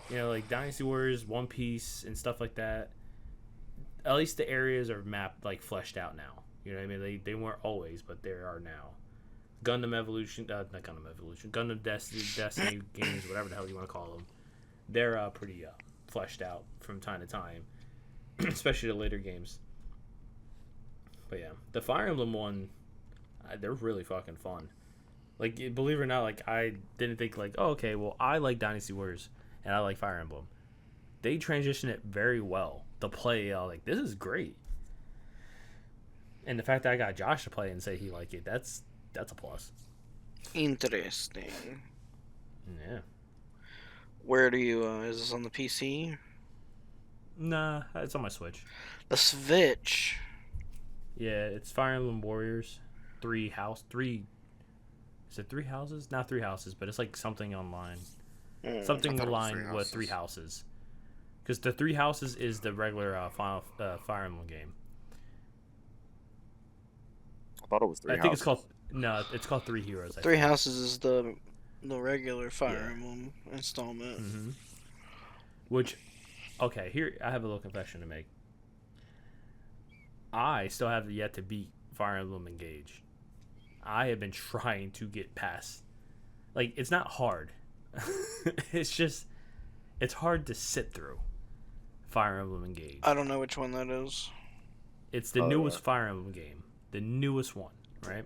You know, like Dynasty Warriors, One Piece, and stuff like that. At least the areas are mapped, like, fleshed out now. You know what I mean? They weren't always, but they are now. Gundam Evolution, not Gundam Evolution, Gundam Destiny games, whatever the hell you want to call them. They're pretty fleshed out from time to time, especially the later games. But yeah, the Fire Emblem one, they're really fucking fun. Like, believe it or not, like, I didn't think, like, oh, okay, well, I like Dynasty Warriors and I like Fire Emblem. They transition it very well. The play, like, this is great. And the fact that I got Josh to play and say he liked it, that's a plus. Interesting. Yeah. Where do you, is this on the PC? Nah, it's on my Switch. The Switch. Yeah, it's Fire Emblem Warriors. Is it 3 houses? Not 3 houses, but it's like something online. Something aligned with 3 houses. Because the 3 houses is the regular Fire Emblem game. I thought it was 3 houses. I think it's called... No, it's called 3 Heroes. 3 Houses is the regular Fire Emblem installment. Mm-hmm. Which, okay, here, I have a little confession to make. I still have yet to beat Fire Emblem Engage. I have been trying to get past... Like, it's not hard. It's just... It's hard to sit through Fire Emblem Engage. I don't know which one that is. It's the newest Fire Emblem game. The newest one, right?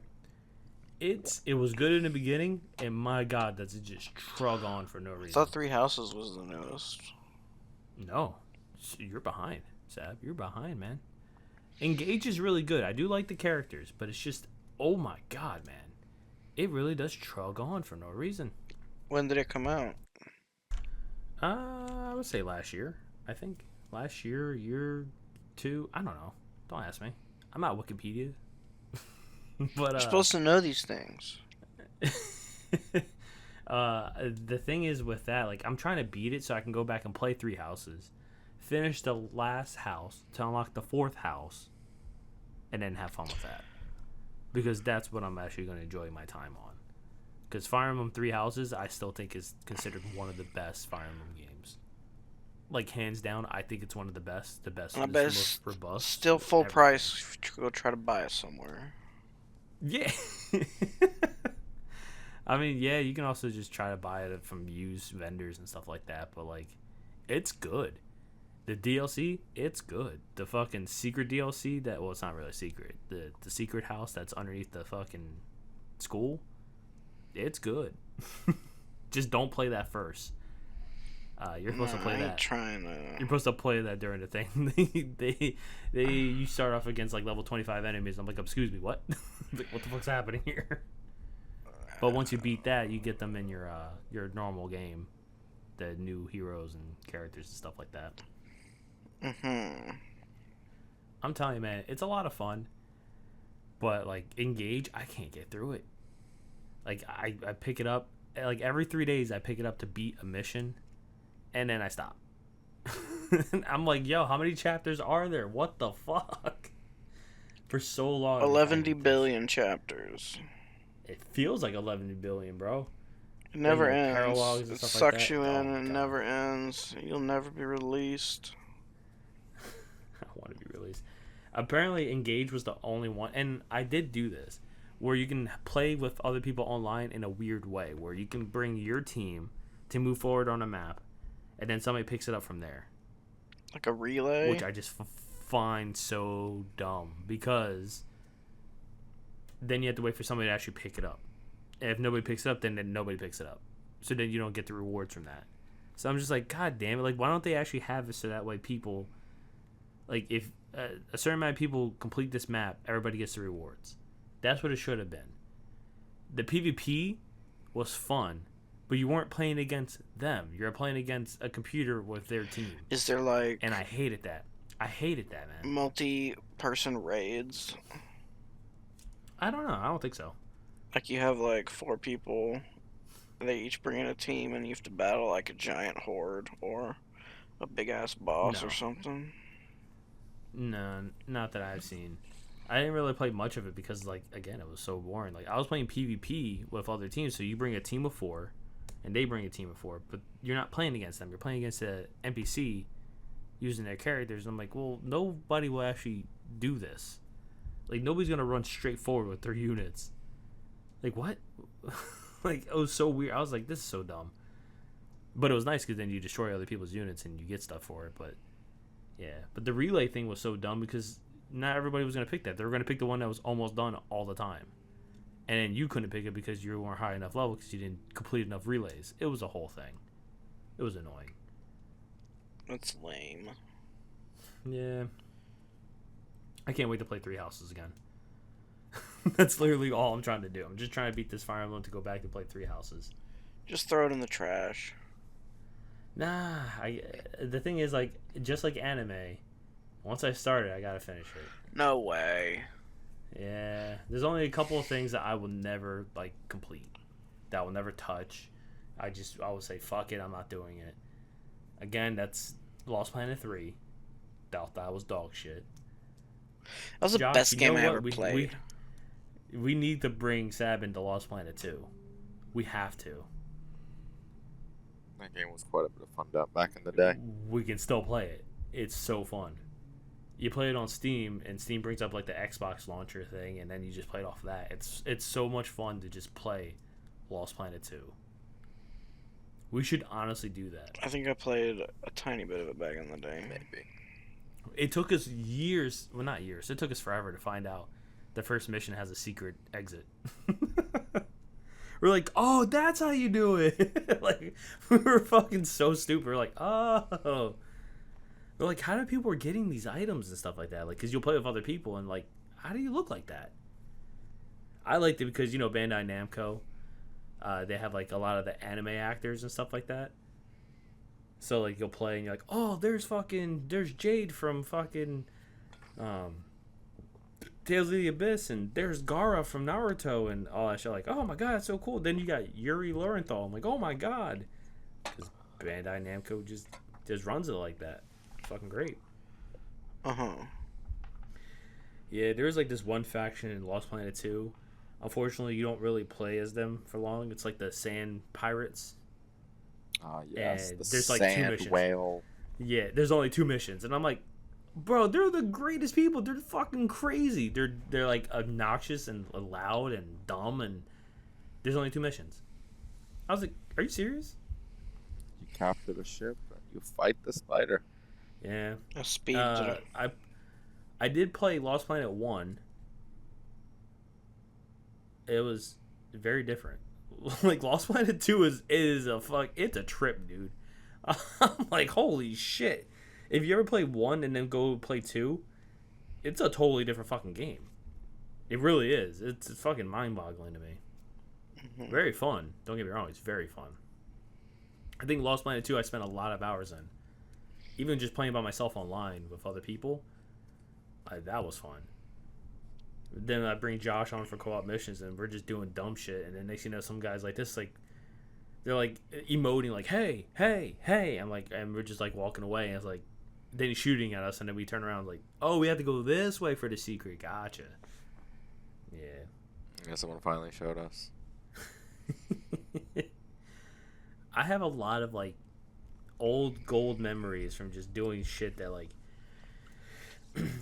It was good in the beginning, and my god, does it just trug on for no reason. I thought 3 Houses was the newest. No. You're behind, Sab. You're behind, man. Engage is really good. I do like the characters, but it's just, oh my god, man. It really does trug on for no reason. When did it come out? I would say last year, I think. Last year, year 2. I don't know. Don't ask me. I'm not Wikipedia. But you're supposed to know these things. The thing is with that, like, I'm trying to beat it so I can go back and play 3 houses, finish the last house to unlock the 4th house, and then have fun with that. Because that's what I'm actually going to enjoy my time on. Because Fire Emblem 3 Houses, I still think is considered one of the best Fire Emblem games. Like, hands down, I think it's one of the best. The best. I bet it's most robust. Still full price. Go try to buy it somewhere. Yeah. I mean, yeah, you can also just try to buy it from used vendors and stuff like that, but, like, it's good. The DLC, it's good. The fucking secret DLC well, it's not really secret. The secret house that's underneath the fucking school, it's good. Just don't play that first. You're supposed to play that. You're supposed to play that during the thing. You start off against like level 25 enemies. I'm like, excuse me, what? Like, what the fuck's happening here? But once you beat that, you get them in your normal game, the new heroes and characters and stuff like that. I'm telling you, man, it's a lot of fun. But like Engage, I can't get through it. Like I pick it up like every 3 days. I pick it up to beat a mission. And then I stop. I'm like, yo, how many chapters are there? What the fuck? For so long. 11 billion chapters. It feels like 11 billion, bro. It never ends. It sucks you in and it never ends. You'll never be released. I want to be released. Apparently, Engage was the only one. And I did do this. Where you can play with other people online in a weird way. Where you can bring your team to move forward on a map. And then somebody picks it up from there. Like a relay? Which I just find so dumb. Because then you have to wait for somebody to actually pick it up. And if nobody picks it up, then nobody picks it up. So then you don't get the rewards from that. So I'm just like, god damn it. Like, why don't they actually have it so that way people... Like, if a certain amount of people complete this map, everybody gets the rewards. That's what it should have been. The PvP was fun. But you weren't playing against them. You're playing against a computer with their team. Is there like... And I hated that. I hated that, man. Multi-person raids? I don't know. I don't think so. Like you have like 4 people. They each bring in a team and you have to battle like a giant horde or a big-ass boss or something? No, not that I've seen. I didn't really play much of it because, like, again, it was so boring. Like, I was playing PvP with other teams. So you bring a team of 4. and they bring a team of 4, but you're not playing against them. You're playing against a NPC using their characters. And I'm like, well, nobody will actually do this. Like, nobody's gonna run straight forward with 3 units. Like, what? Like, it was so weird. I was like, this is so dumb. But it was nice because then you destroy other people's units and you get stuff for it. But yeah, but the relay thing was so dumb because not everybody was gonna pick that. They were gonna pick the one that was almost done all the time. And then you couldn't pick it because you weren't high enough level because you didn't complete enough relays. It was a whole thing. It was annoying. That's lame. Yeah. I can't wait to play 3 Houses again. That's literally all I'm trying to do. I'm just trying to beat this Fire Emblem to go back to play 3 Houses. Just throw it in the trash. Nah. The thing is, like, just like anime, once I start it, I gotta finish it. No way. Yeah, there's only a couple of things that I will never like complete, that I will never touch. I will say fuck it, I'm not doing it. Again, that's Lost Planet 3. Doubt that was dog shit. That was the best game I ever played. We need to bring Sab into Lost Planet 2. We have to. That game was quite a bit of fun back in the day. We can still play it. It's so fun. You play it on Steam, and Steam brings up like the Xbox launcher thing, and then you just play it off of that. It's so much fun to just play Lost Planet 2. We should honestly do that. I think I played a tiny bit of it back in the day. Maybe. It took us years, well not years, it took us forever to find out the first mission has a secret exit. We're like, oh, that's how you do it. Like, we were fucking so stupid. We're like, oh. But like, how do people are getting these items and stuff like that? Like, because you'll play with other people and like, how do you look like that? I liked it because, you know, Bandai Namco, they have like a lot of the anime actors and stuff like that. So like, you'll play and you're like, oh, there's Jade from fucking Tales of the Abyss, and there's Gaara from Naruto and all that shit. Like, oh my god, that's so cool. Then you got Yuri Lowenthal. I'm like, oh my god, because Bandai Namco just runs it like that. Fucking great. Yeah, there's like this one faction in Lost Planet 2. Unfortunately, you don't really play as them for long. It's like the Sand Pirates. Yes, and the there's like Sand 2 missions. Whale. Yeah, there's only 2 missions, and I'm like, bro, they're the greatest people. They're fucking crazy. They're like obnoxious and loud and dumb, and there's only 2 missions. I was like, are you serious? You capture the ship and you fight the spider. Yeah. A speed. I did play Lost Planet 1. It was very different. Like, Lost Planet 2 is it's a trip, dude. I'm like, holy shit. If you ever play 1 and then go play 2, it's a totally different fucking game. It really is. It's fucking mind-boggling to me. Mm-hmm. Very fun. Don't get me wrong, it's very fun. I think Lost Planet 2 I spent a lot of hours in. Even just playing by myself online with other people, that was fun. Then I bring Josh on for co-op missions, and we're just doing dumb shit. And then next thing you know, some guys like this, like, they're like emoting, like, hey, hey, hey. I'm like, and we're just like walking away, and it's like, then he's shooting at us, and then we turn around, like, oh, we have to go this way for the secret. Gotcha. Yeah. I guess someone finally showed us. I have a lot of like old gold memories from just doing shit that like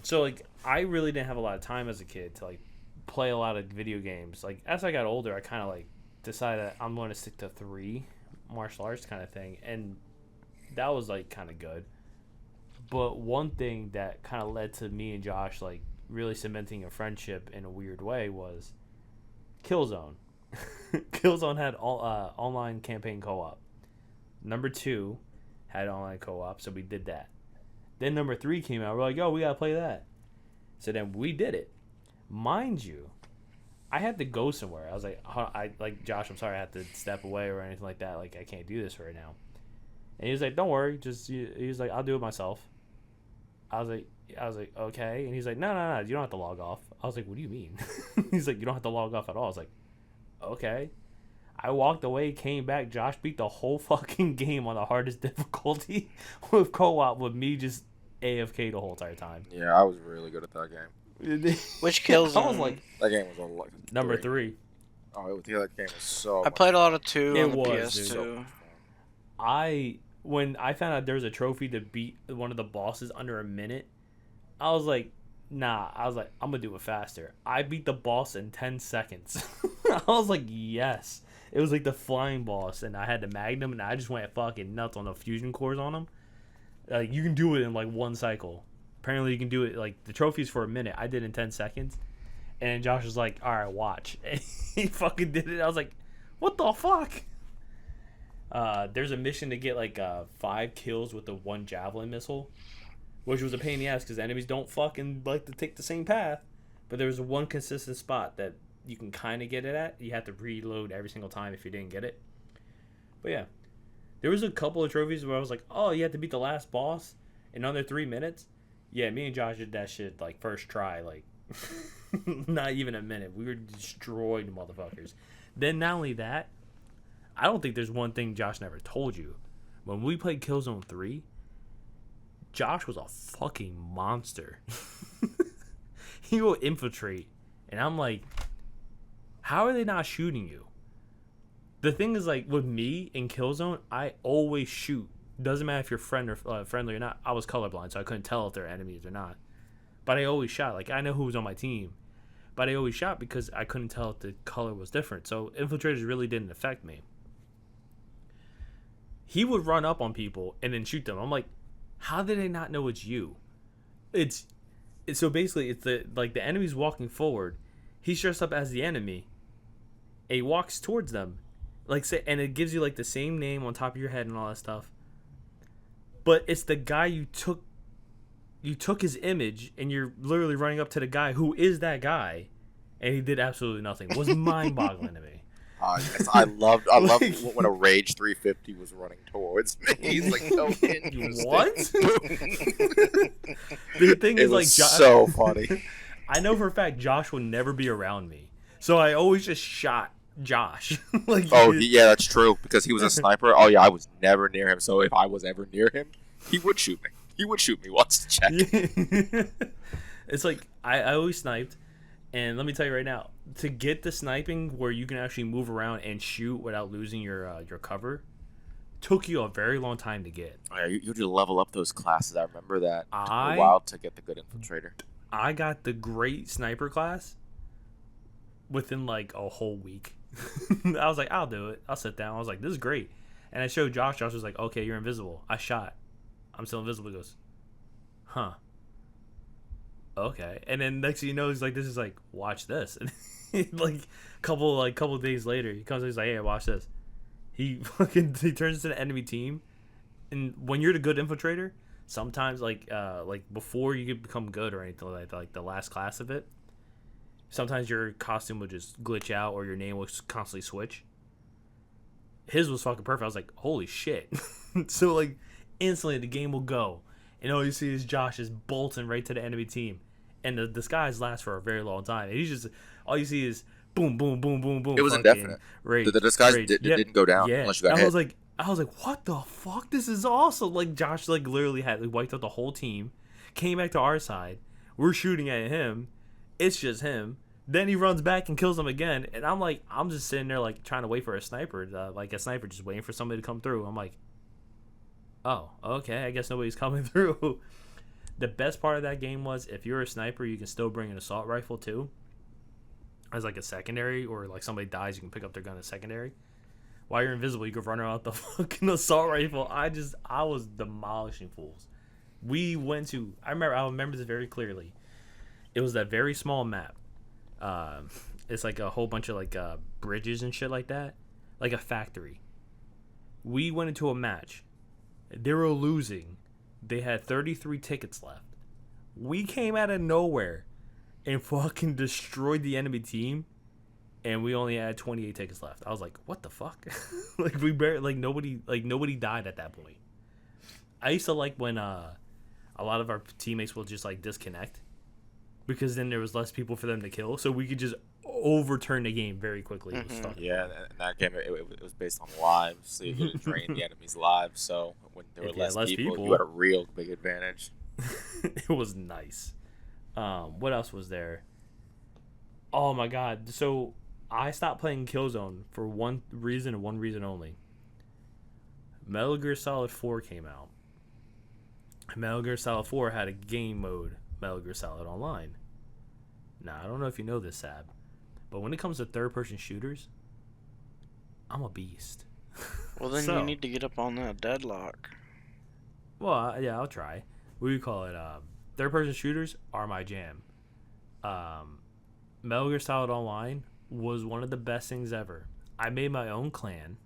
so like I really didn't have a lot of time as a kid to like play a lot of video games. Like as I got older, I kind of like decided that I'm going to stick to 3 martial arts kind of thing, and that was like kind of good. But one thing that kind of led to me and Josh like really cementing a friendship in a weird way was Killzone. Killzone had online campaign co-op. Number 2 had online co-op, so we did that. Then number 3 came out. We're like, oh, we gotta play that. So then we did it. Mind you, I had to go somewhere. I was like, Josh, I'm sorry, I have to step away or anything like that. Like, I can't do this right now. And he was like, don't worry, he was like, I'll do it myself. I was like, okay. And he's like, no, you don't have to log off. I was like, what do you mean? He's like, you don't have to log off at all. I was like, okay. I walked away, came back. Josh beat the whole fucking game on the hardest difficulty with co-op with me just AFK the whole entire time. Yeah, I was really good at that game. Which Killzone? I was like, that game was on like number 3. Oh, the other game was so. I played a lot of 2 It on the was, PS2. dude. When I found out there was a trophy to beat one of the bosses under a minute, I was like, nah. I was like, I'm gonna do it faster. I beat the boss in 10 seconds. I was like, yes. It was like the flying boss, and I had the Magnum, and I just went fucking nuts on the fusion cores on him. Like, you can do it in like one cycle. Apparently, you can do it like the trophies for a minute. I did it in 10 seconds, and Josh was like, "All right, watch." And he fucking did it. I was like, "What the fuck?" There's a mission to get like 5 kills with the 1 javelin missile, which was a pain in the ass because enemies don't fucking like to take the same path. But there was one consistent spot that you can kind of get it at. You have to reload every single time if you didn't get it. But yeah, there was a couple of trophies where I was like, "Oh, you have to beat the last boss in under 3 minutes." Yeah, me and Josh did that shit like first try, like not even a minute. We were destroyed, motherfuckers. Then not only that, I don't think there's one thing Josh never told you. When we played Killzone 3, Josh was a fucking monster. He will infiltrate, and I'm like, how are they not shooting you? The thing is, like, with me in Killzone, I always shoot. Doesn't matter if you're friendly or not. I was colorblind, so I couldn't tell if they're enemies or not. But I always shot. Like, I know who was on my team. But I always shot because I couldn't tell if the color was different. So infiltrators really didn't affect me. He would run up on people and then shoot them. I'm like, how did they not know it's you? It's so basically it's the enemy's walking forward. He's dressed up as the enemy. And he walks towards them. And it gives you like the same name on top of your head and all that stuff. But it's the guy you took his image, and you're literally running up to the guy who is that guy, and he did absolutely nothing. It was mind-boggling to me. Yes, I loved when a Rage 350 was running towards me. He's like, no, what? The thing is, like, so funny. I know for a fact Josh will never be around me, so I always just shot Josh. Yeah, that's true, because he was a sniper. Oh yeah, I was never near him, so if I was ever near him, he would shoot me. He would shoot me once to check. It's like I always sniped, and let me tell you right now, to get the sniping where you can actually move around and shoot without losing your cover, took you a very long time to get. Oh, yeah, you had to level up those classes. I remember that. It took a while to get the good infiltrator. I got the great sniper class within like a whole week. I was like, I'll do it. I'll sit down. I was like, this is great. And I showed Josh. Josh was like, okay, you're invisible. I shot. I'm still invisible. He goes, huh. Okay. And then next thing you know, he's like, this is like, watch this. And like couple days later, he comes and he's like, hey, watch this. He turns into the enemy team. And when you're the good infiltrator, sometimes like before you could become good or anything like the last class of it, sometimes your costume would just glitch out or your name would constantly switch. His was fucking perfect. I was like, holy shit. So like instantly the game will go, and all you see is Josh just bolting right to the enemy team, and the disguise lasts for a very long time. And he's just, all you see is boom, boom, boom, boom, boom. It was indefinite. The disguise didn't go down unless you got hit. I was like, what the fuck? This is awesome. Like Josh like literally had wiped out the whole team, came back to our side. We're shooting at him. It's just him. Then he runs back and kills him again. And I'm like, I'm just sitting there like trying to wait for a sniper, just waiting for somebody to come through. I'm like, oh, okay, I guess nobody's coming through. The best part of that game was if you're a sniper, you can still bring an assault rifle too, as like a secondary, or like somebody dies, you can pick up their gun as secondary. While you're invisible, you can run around with the fucking assault rifle. I was demolishing fools. We went to, I remember this very clearly. It was that very small map. It's like a whole bunch of like bridges and shit like that, like a factory. We went into a match. They were losing. They had 33 tickets left. We came out of nowhere and fucking destroyed the enemy team, and we only had 28 tickets left. I was like, what the fuck? Like we barely, nobody died at that point. I used to like when a lot of our teammates will just like disconnect, because then there was less people for them to kill, so we could just overturn the game very quickly. Mm-hmm. It was yeah, in that game it was based on lives, so you could drain the enemy's lives. So when there were less people, you had a real big advantage. It was nice. What else was there? Oh my god! So I stopped playing Killzone for one reason and one reason only. Metal Gear Solid 4 came out. Metal Gear Solid 4 had a game mode, Metal Gear Solid Online. Now, I don't know if you know this, Sab, but when it comes to third-person shooters, I'm a beast. Well, then you need to get up on that deadlock. Well, yeah, I'll try. What do you call it? Third-person shooters are my jam. Metal Gear Solid Online was one of the best things ever. I made my own clan,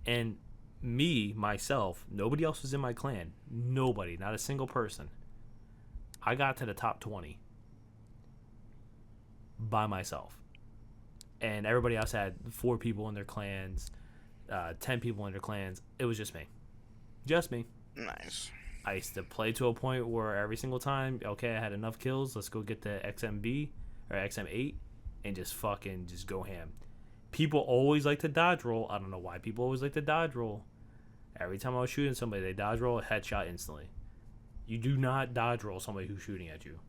and myself, nobody else was in my clan. Nobody, not a single person. I got to the top 20 by myself. And everybody else had 4 people in their clans, 10 people in their clans. It was just me. Just me. Nice. I used to play to a point where every single time, okay, I had enough kills, let's go get the XMB or XM8 and just go ham. People always like to dodge roll. I don't know why people always like to dodge roll. Every time I was shooting somebody, they dodge roll, headshot instantly. You do not dodge roll somebody who's shooting at you.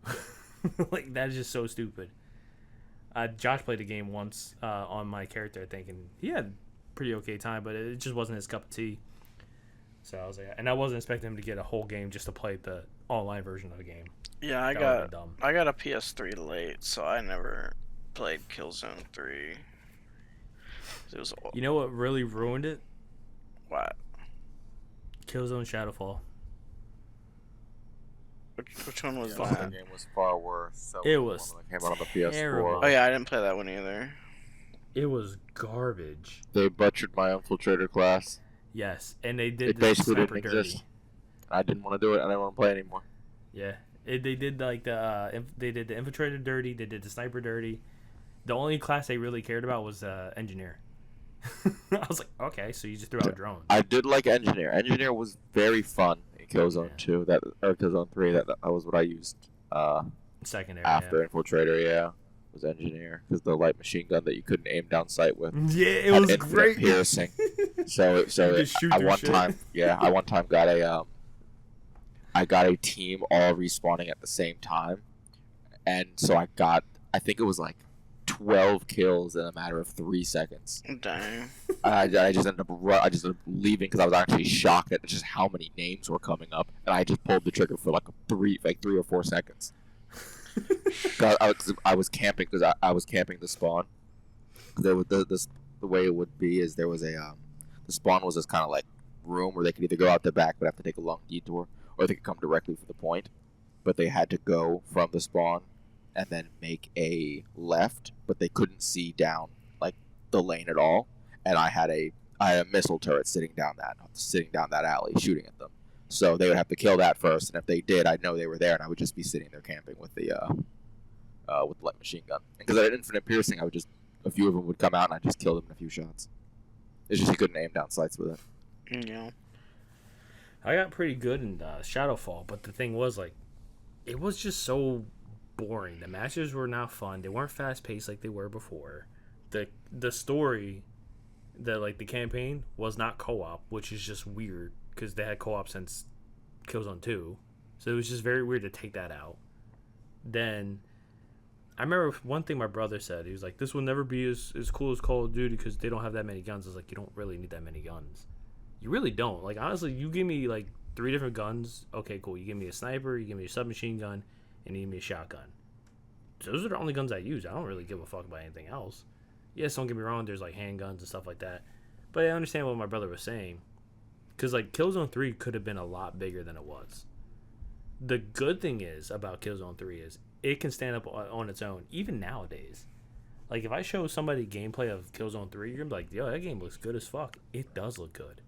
Like, that is just so stupid. Josh played the game once on my character, I think, and he had a pretty okay time, but it just wasn't his cup of tea. So I was like, and I wasn't expecting him to get a whole game just to play the online version of the game. Yeah, I got a PS3 late, so I never played Killzone 3. It was. You know what really ruined it? What? Killzone Shadowfall. Which one was that? The game was far worse. So it was came out on the PS4. Oh yeah, I didn't play that one either. It was garbage. They butchered my infiltrator class. Yes, and they did. It basically didn't exist. I didn't want to do it. I didn't want to play anymore. Yeah, they did like they did the infiltrator dirty. They did the sniper dirty. The only class they really cared about was engineer. I was like, okay, so you just threw out drones. I did like engineer. Engineer was very fun in Killzone 2. Or Killzone 3. That was what I used. Secondary after infiltrator. Yeah, was engineer because the light machine gun that you couldn't aim down sight with. Yeah, it was great. Piercing. So I one time got a I got a team all respawning at the same time, and so I think it was like 12 kills in a matter of 3 seconds. Dang. I just ended up leaving because I was actually shocked at just how many names were coming up, and I just pulled the trigger for like 3 or 4 seconds. I was camping because I was camping the spawn. The way it would be is there was the spawn was this kind of like room where they could either go out the back but have to take a long detour, or they could come directly for the point. But they had to go from the spawn and then make a left, but they couldn't see down like the lane at all. And I had a missile turret sitting down that alley shooting at them. So they would have to kill that first, and if they did, I'd know they were there, and I would just be sitting there camping with the light machine gun. Because I had infinite piercing, a few of them would come out, and I'd just kill them in a few shots. It's just you couldn't aim down sights with it. Yeah. I got pretty good in Shadowfall, but the thing was, like, it was just so boring. The matches were not fun. They weren't fast paced like they were before. The story, the campaign was not co-op, which is just weird because they had co-op since Killzone 2. So it was just very weird to take that out. Then I remember one thing my brother said. He was like, this will never be as cool as Call of Duty because they don't have that many guns. I was like, you don't really need that many guns. You really don't. Like, honestly, you give me like 3 different guns. Okay, cool. You give me a sniper, you give me a submachine gun, and you give me a shotgun. Those are the only guns I use. I don't really give a fuck about anything else. Yes, don't get me wrong. There's like handguns and stuff like that. But I understand what my brother was saying. Because like Killzone 3 could have been a lot bigger than it was. The good thing is about Killzone 3 is it can stand up on its own, even nowadays. Like, if I show somebody gameplay of Killzone 3, you're going to be like, yo, that game looks good as fuck. It does look good.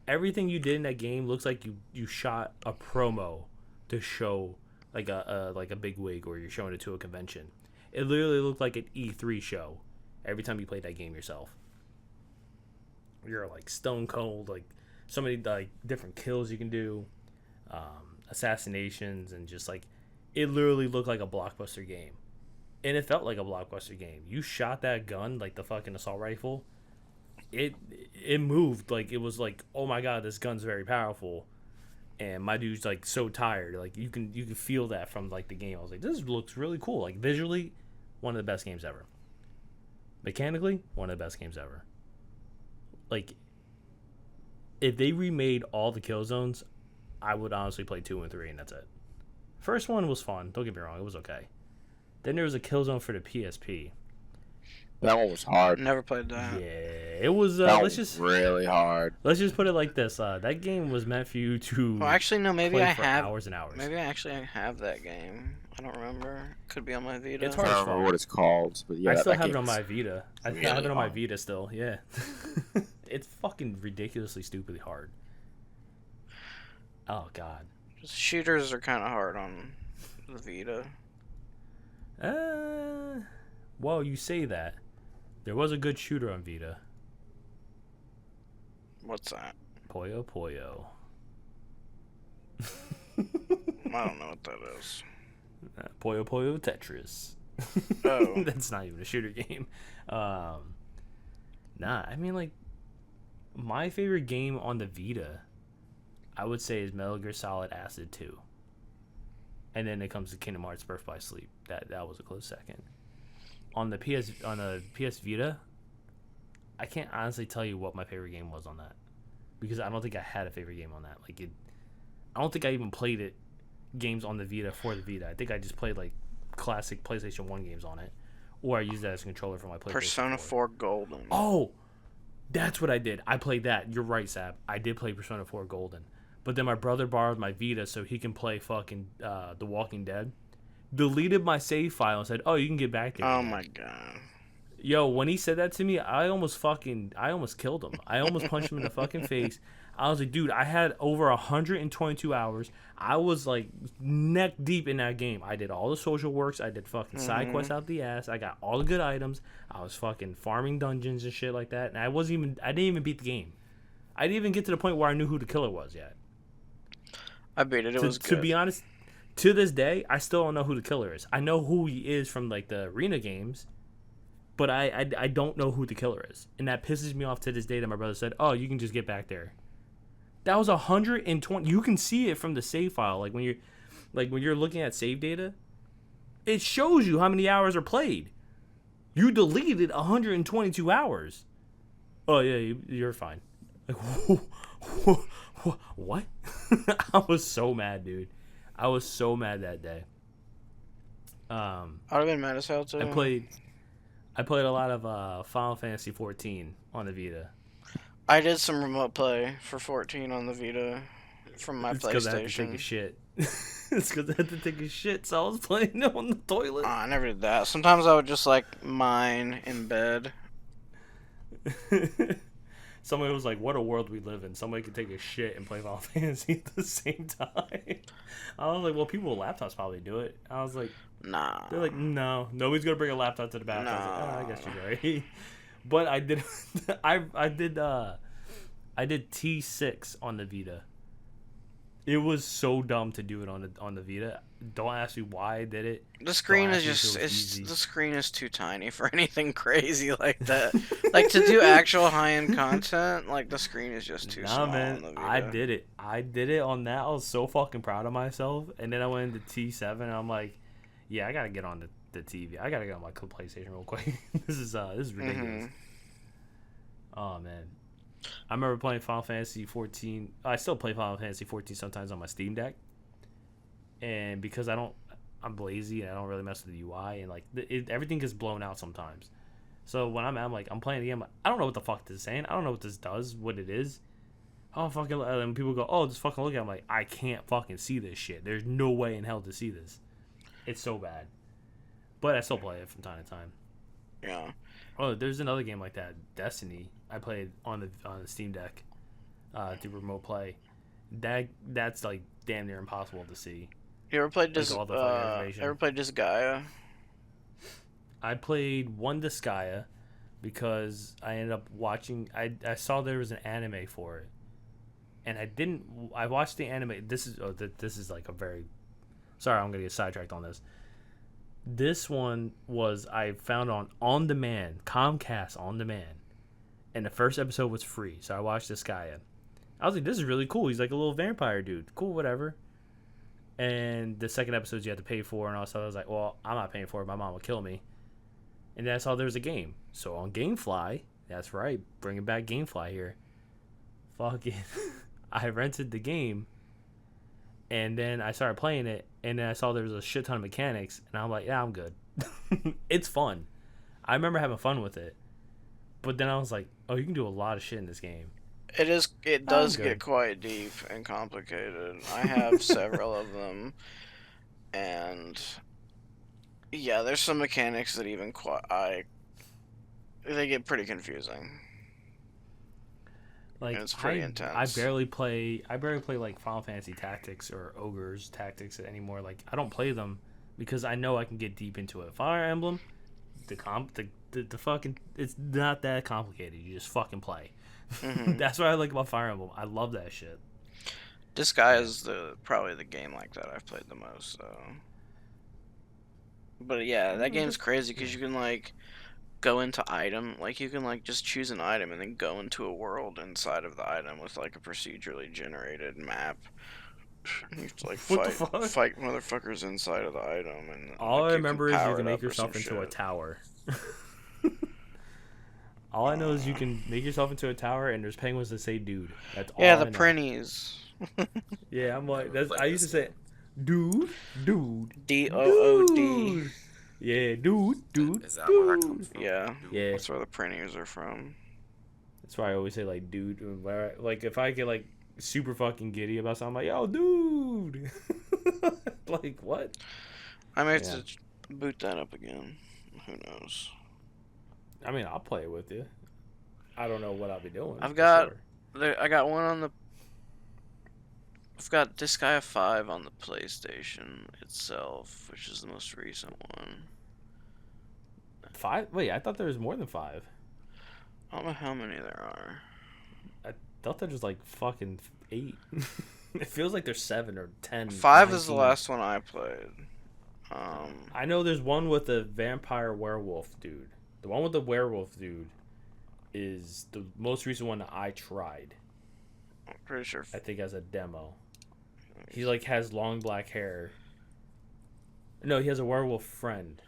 Everything you did in that game looks like you shot a promo to show like a big wig, or you're showing it to a convention. It literally looked like an E3 show every time you played that game yourself. You're like stone cold, like so many like different kills you can do, assassinations, and just like it literally looked like a blockbuster game. And it felt like a blockbuster game. You shot that gun, like the fucking assault rifle, it moved like it was like, oh my god, this gun's very powerful. And my dude's like so tired. Like you can feel that from like the game. I was like, this looks really cool. Like visually, one of the best games ever. Mechanically, one of the best games ever. Like, if they remade all the Killzones, I would honestly play 2 and 3, and that's it. First one was fun. Don't get me wrong. It was okay. Then there was a Killzone for the PSP. That one was hard. Never played that. Yeah, it was. That was really hard. Let's just put it like this: that game was meant for you to. Well, actually, no. Maybe play I for have hours and hours. Maybe I have that game. I don't remember. Could be on my Vita. It's hard. I don't remember what it's called, but yeah, I still that have it game on my is Vita. I really have it on my hard. Vita still. Yeah, it's fucking ridiculously stupidly hard. Oh god. Just shooters are kind of hard on the Vita. Well, you say that. There was a good shooter on Vita. What's that? Puyo Puyo. I don't know what that is. Puyo Puyo Tetris. Oh. That's not even a shooter game. Nah, I mean, like, my favorite game on the Vita, I would say, is Metal Gear Solid Acid 2. And then it comes to Kingdom Hearts Birth by Sleep. That was a close second. On the PS Vita, I can't honestly tell you what my favorite game was on that, because I don't think I had a favorite game on that. Like, I don't think I even played it games on the Vita for the Vita. I think I just played like classic PlayStation 1 games on it, or I used that as a controller for my PlayStation Persona 4 Golden. Oh, that's what I did. I played that. You're right, Sab. I did play Persona 4 Golden. But then my brother borrowed my Vita so he can play fucking The Walking Dead. Deleted my save file and said, "Oh, you can get back there." Oh my god. Yo, when he said that to me, I almost killed him. I almost punched him in the fucking face. I was like, dude, I had over 122 hours. I was like neck deep in that game. I did all the social works. I did fucking side quests out the ass. I got all the good items. I was fucking farming dungeons and shit like that. And I didn't even beat the game. I didn't even get to the point where I knew who the killer was yet. I beat it. It was good. To be honest, to this day, I still don't know who the killer is. I know who he is from like the arena games, but I don't know who the killer is, and that pisses me off to this day. That my brother said, "Oh, you can just get back there." That was 120. You can see it from the save file. Like when you're looking at save data, it shows you how many hours are played. You deleted 122 hours. Oh yeah, you're fine. Like what? I was so mad, dude. I was so mad that day. I would have been mad as hell too. I played a lot of Final Fantasy 14 on the Vita. I did some remote play for 14 on the Vita from my It's because PlayStation. I had to take a shit. It's because I had to take a shit, so I was playing it on the toilet. I never did that. Sometimes I would just like mine in bed. Somebody was like, "What a world we live in! Somebody could take a shit and play Final Fantasy at the same time." I was like, "Well, people with laptops probably do it." I was like, Nah. They're like, "No, nobody's gonna bring a laptop to the bathroom." I was like, "Oh, I guess you're right." But I did, I did T6 on the Vita. It was so dumb to do it on the Vita. Don't ask me why I did it. The screen is just the screen is too tiny for anything crazy like that. Like to do actual high-end content, like the screen is just too small. Man, on the Vita. I did it on that. I was so fucking proud of myself. And then I went into T7 and I'm like, yeah, I gotta get on the TV. I gotta get on my PlayStation real quick. This is ridiculous. Oh man. I remember playing Final Fantasy 14. I still play Final Fantasy 14 sometimes on my Steam Deck. And because I'm lazy and I don't really mess with the UI and like everything gets blown out sometimes. So when I'm playing the game, I don't know what the fuck this is saying. I don't know what this does, what it is. Oh fucking! And people go, "Oh, just fucking look at it." I'm like, I can't fucking see this shit. There's no way in hell to see this. It's so bad. But I still play it from time to time. Yeah. Oh, there's another game like that, Destiny. I played on the Steam Deck through remote play. That's like damn near impossible to see. You ever played Disgaea? I played one Disgaea because I ended up watching. I saw there was an anime for it, and I watched the anime. This is like a very. Sorry, I'm gonna get sidetracked on this. This one was I found on demand, Comcast on demand, and the first episode was free, so I watched Disgaea. I was like, this is really cool. He's like a little vampire dude. Cool, whatever. And the second episode you had to pay for and all that stuff. I was like, well, I'm not paying for it. My mom will kill me. and then I saw there was a game. So on GameFly, that's right, bringing back GameFly here. Fucking, I rented the game, and then I started playing it, and then I saw there was a shit ton of mechanics, and I'm like, yeah, I'm good. It's fun. I remember having fun with it, but then I was like, oh, you can do a lot of shit in this game. It does get quite deep and complicated. I have several of them, and yeah, there's some mechanics that even they get pretty confusing. Like, and it's pretty intense. I barely play like Final Fantasy Tactics or Ogre's Tactics anymore. Like, I don't play them because I know I can get deep into it. Fire Emblem, the fucking, it's not that complicated. You just fucking play. Mm-hmm. That's what I like about Fire Emblem. I love that shit. Disgaea is probably the game like that I've played the most. So. But yeah, that game's crazy because you can like go into item, like you can like just choose an item and then go into a world inside of the item with like a procedurally generated map. You have to like fight motherfuckers inside of the item, and all I remember is you can make yourself into a tower. All I know is you can make yourself into a tower, and there's penguins that say "dude." That's all. Yeah, the prinnies. Yeah, I'm like, I used to say, "Dude, DOOD." Yeah, dude. Is that where that comes from? Yeah, that's where the printies are from. That's why I always say like, "dude." Like if I get like super fucking giddy about something, I'm like, "Yo, dude." Like what? I may have to boot that up again. Who knows? I mean, I'll play it with you. I don't know what I'll be doing. I got one on the. I've got Disgaea 5 on the PlayStation itself, which is the most recent one. 5? Wait, I thought there was more than 5. I don't know how many there are. I thought there was like fucking 8. It feels like there's 7 or 10. 5 is the last one I played. I know there's one with the vampire werewolf dude. The one with the werewolf dude is the most recent one that I tried. I'm pretty sure. I think as a demo. He like has long black hair. No, he has a werewolf friend.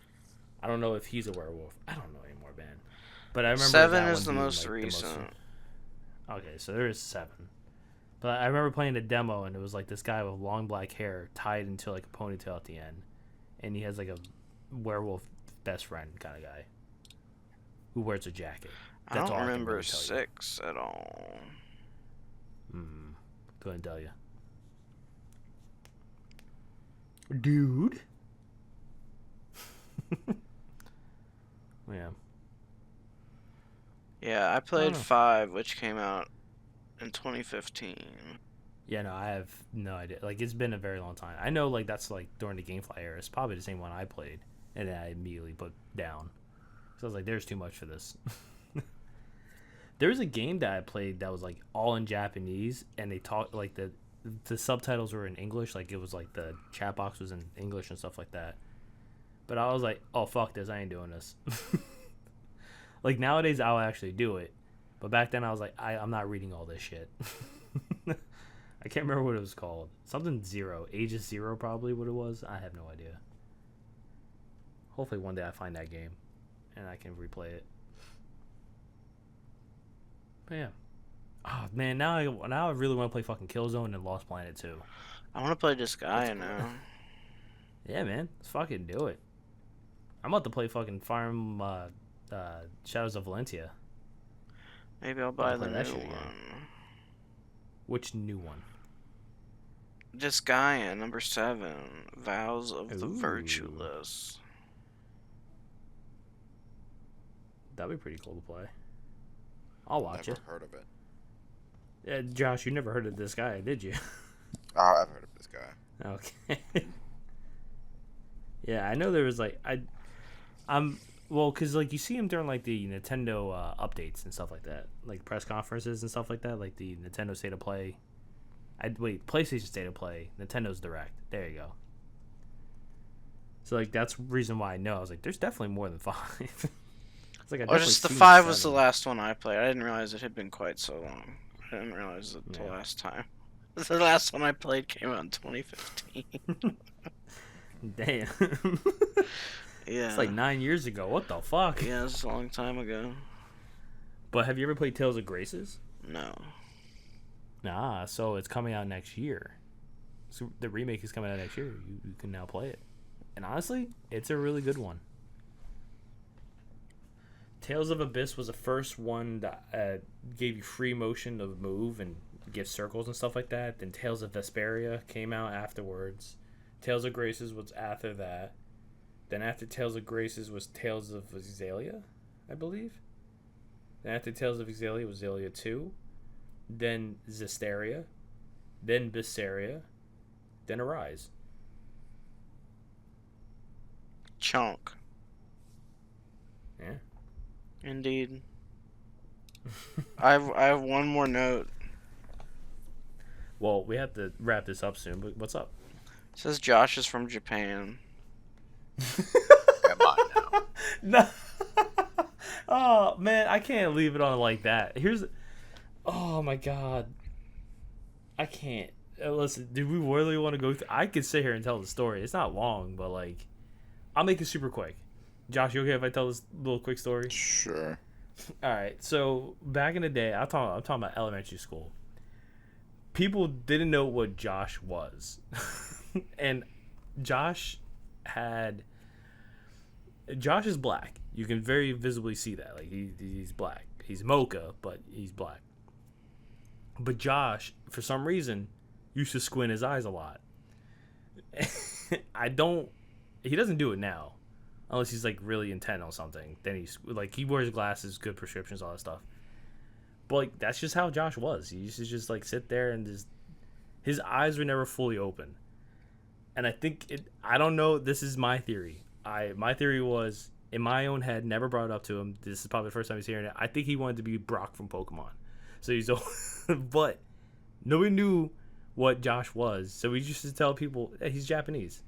I don't know if he's a werewolf. I don't know anymore, man. But I remember 7 is the most recent. Okay, so there is 7. But I remember playing a demo, and it was like this guy with long black hair tied into like a ponytail at the end, and he has like a werewolf best friend kind of guy who wears a jacket. That's I don't remember really 6 at all. Go ahead and tell you. Dude. Yeah. Yeah, I played 5, which came out in 2015. Yeah, no, I have no idea. Like, it's been a very long time. I know, like, that's, like, during the GameFly era. It's probably the same one I played. And then I immediately put down. So I was like, there's too much for this. There was a game that I played that was, like, all in Japanese. And they talked, like, the subtitles were in English. Like, it was, like, the chat box was in English and stuff like that. But I was like, oh, fuck this. I ain't doing this. Like, nowadays, I'll actually do it. But back then, I was like, I'm not reading all this shit. I can't remember what it was called. Something 0. Aegis 0 probably what it was. I have no idea. Hopefully one day I find that game. And I can replay it. But yeah. Oh, man, now I really want to play fucking Killzone and Lost Planet 2. I want to play Disgaea now. Yeah, man. Let's fucking do it. I'm about to play fucking Farm Shadows of Valentia. Maybe I'll buy the new one. Which new one? Disgaea, number 7. Vows of the Virtueless. That'd be pretty cool to play. I'll watch it. Never heard of it. Yeah, Josh, you never heard of this guy, did you? I've heard of this guy. Okay. Yeah, I know there was like well, because like you see him during like the Nintendo updates and stuff like that, like press conferences and stuff like that, like the Nintendo State of Play. PlayStation State of Play, Nintendo's Direct. There you go. So like that's the reason why I know. I was like, there's definitely more than 5. It's like just the 5 was the last one I played. I didn't realize it had been quite so long. I didn't realize it the last time. The last one I played came out in 2015. Damn. Yeah. It's like 9 years ago. What the fuck? Yeah, it's a long time ago. But have you ever played Tales of Graces? No. Nah, so it's coming out next year. So the remake is coming out next year. You can now play it. And honestly, it's a really good one. Tales of Abyss was the first one that gave you free motion to move and give circles and stuff like that. Then Tales of Vesperia came out afterwards. Tales of Graces was after that. Then after Tales of Graces was Tales of Xillia, I believe. Then after Tales of Xillia was Xillia 2. Then Zestiria. Then Berseria. Then Arise. Chunk. Yeah. Indeed. I have one more note. Well, we have to wrap this up soon, but what's up? It says Josh is from Japan. Am I now? No. Oh, man, I can't leave it on like that. Oh, my God. I can't. Listen, do we really want to go through? I could sit here and tell the story. It's not long, but, like, I'll make it super quick. Josh, you okay if I tell this little quick story? Sure. All right. So, back in the day, I'm talking about elementary school. People didn't know what Josh was. And Josh is black. You can very visibly see that. Like, he's black. He's mocha, but he's black. But Josh, for some reason, used to squint his eyes a lot. He doesn't do it now. Unless he's, like, really intent on something. Then he wears glasses, good prescriptions, all that stuff. But, like, that's just how Josh was. He used to just, like, sit there and his eyes were never fully open. And I don't know, this is my theory. My theory was, in my own head, never brought it up to him. This is probably the first time he's hearing it. I think he wanted to be Brock from Pokemon. So but nobody knew what Josh was. So we used to tell people, hey, he's Japanese.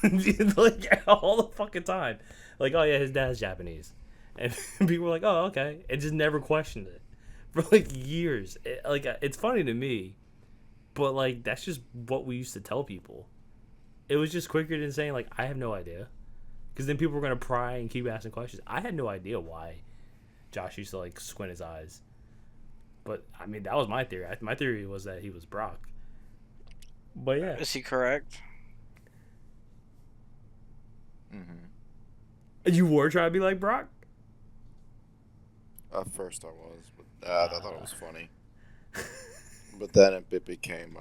Like, all the fucking time. Like, oh yeah, his dad's Japanese. And people were like, oh, okay. And just never questioned it. For like years. It's funny to me. But like, that's just what we used to tell people. It was just quicker than saying, like, I have no idea. Because then people were going to pry and keep asking questions. I had no idea why Josh used to, like, squint his eyes. But, I mean, that was my theory. My theory was that he was Brock. But, yeah. Is he correct? Mm-hmm. You were trying to be like Brock? At first I was, but I thought it was funny. But then it became,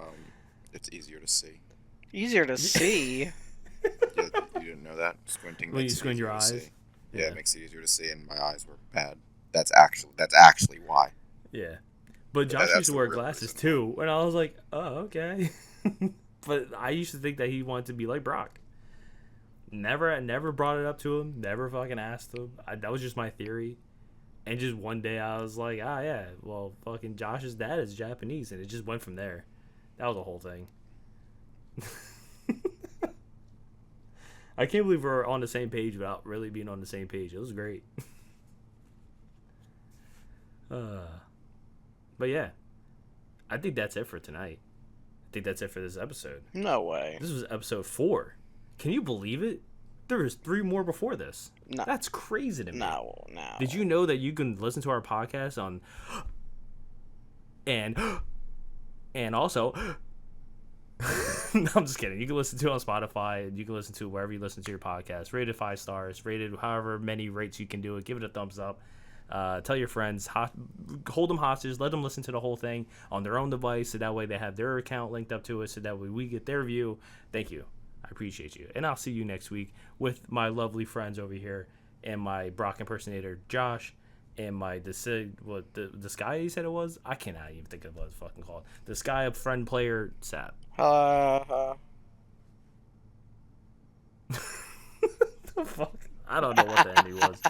it's easier to see. Easier to see? Yeah, you didn't know that? Squinting when you makes squint it your easier to eyes? see. Yeah, it makes it easier to see, and my eyes were bad. That's actually why. Yeah. But Josh used to wear glasses, too. And I was like, oh, okay. But I used to think that he wanted to be like Brock. Never brought it up to him. Never fucking asked him. That was just my theory. And just one day I was like, yeah, well, fucking Josh's dad is Japanese. And it just went from there. That was the whole thing. I can't believe we're on the same page without really being on the same page. It was great. But yeah, I think that's it for tonight. I think that's it for this episode. No way. This was episode 4. Can you believe it? There was 3 more before this. No. That's crazy to me. No. Did you know that you can listen to our podcast on and also no, I'm just kidding. You can listen to it on Spotify, and you can listen to it wherever you listen to your podcast. Rated 5 stars, rated however many rates you can do it. Give it a thumbs up. Tell your friends, hold them hostage, let them listen to the whole thing on their own device, so that way they have their account linked up to it, so that way we get their view. Thank you. I appreciate you. And I'll see you next week with my lovely friends over here and my Brock impersonator, Josh, and my the Sky he said it was? I cannot even think of what it's fucking called. The Sky friend player, Sap. The The fuck? I don't know what the ending was.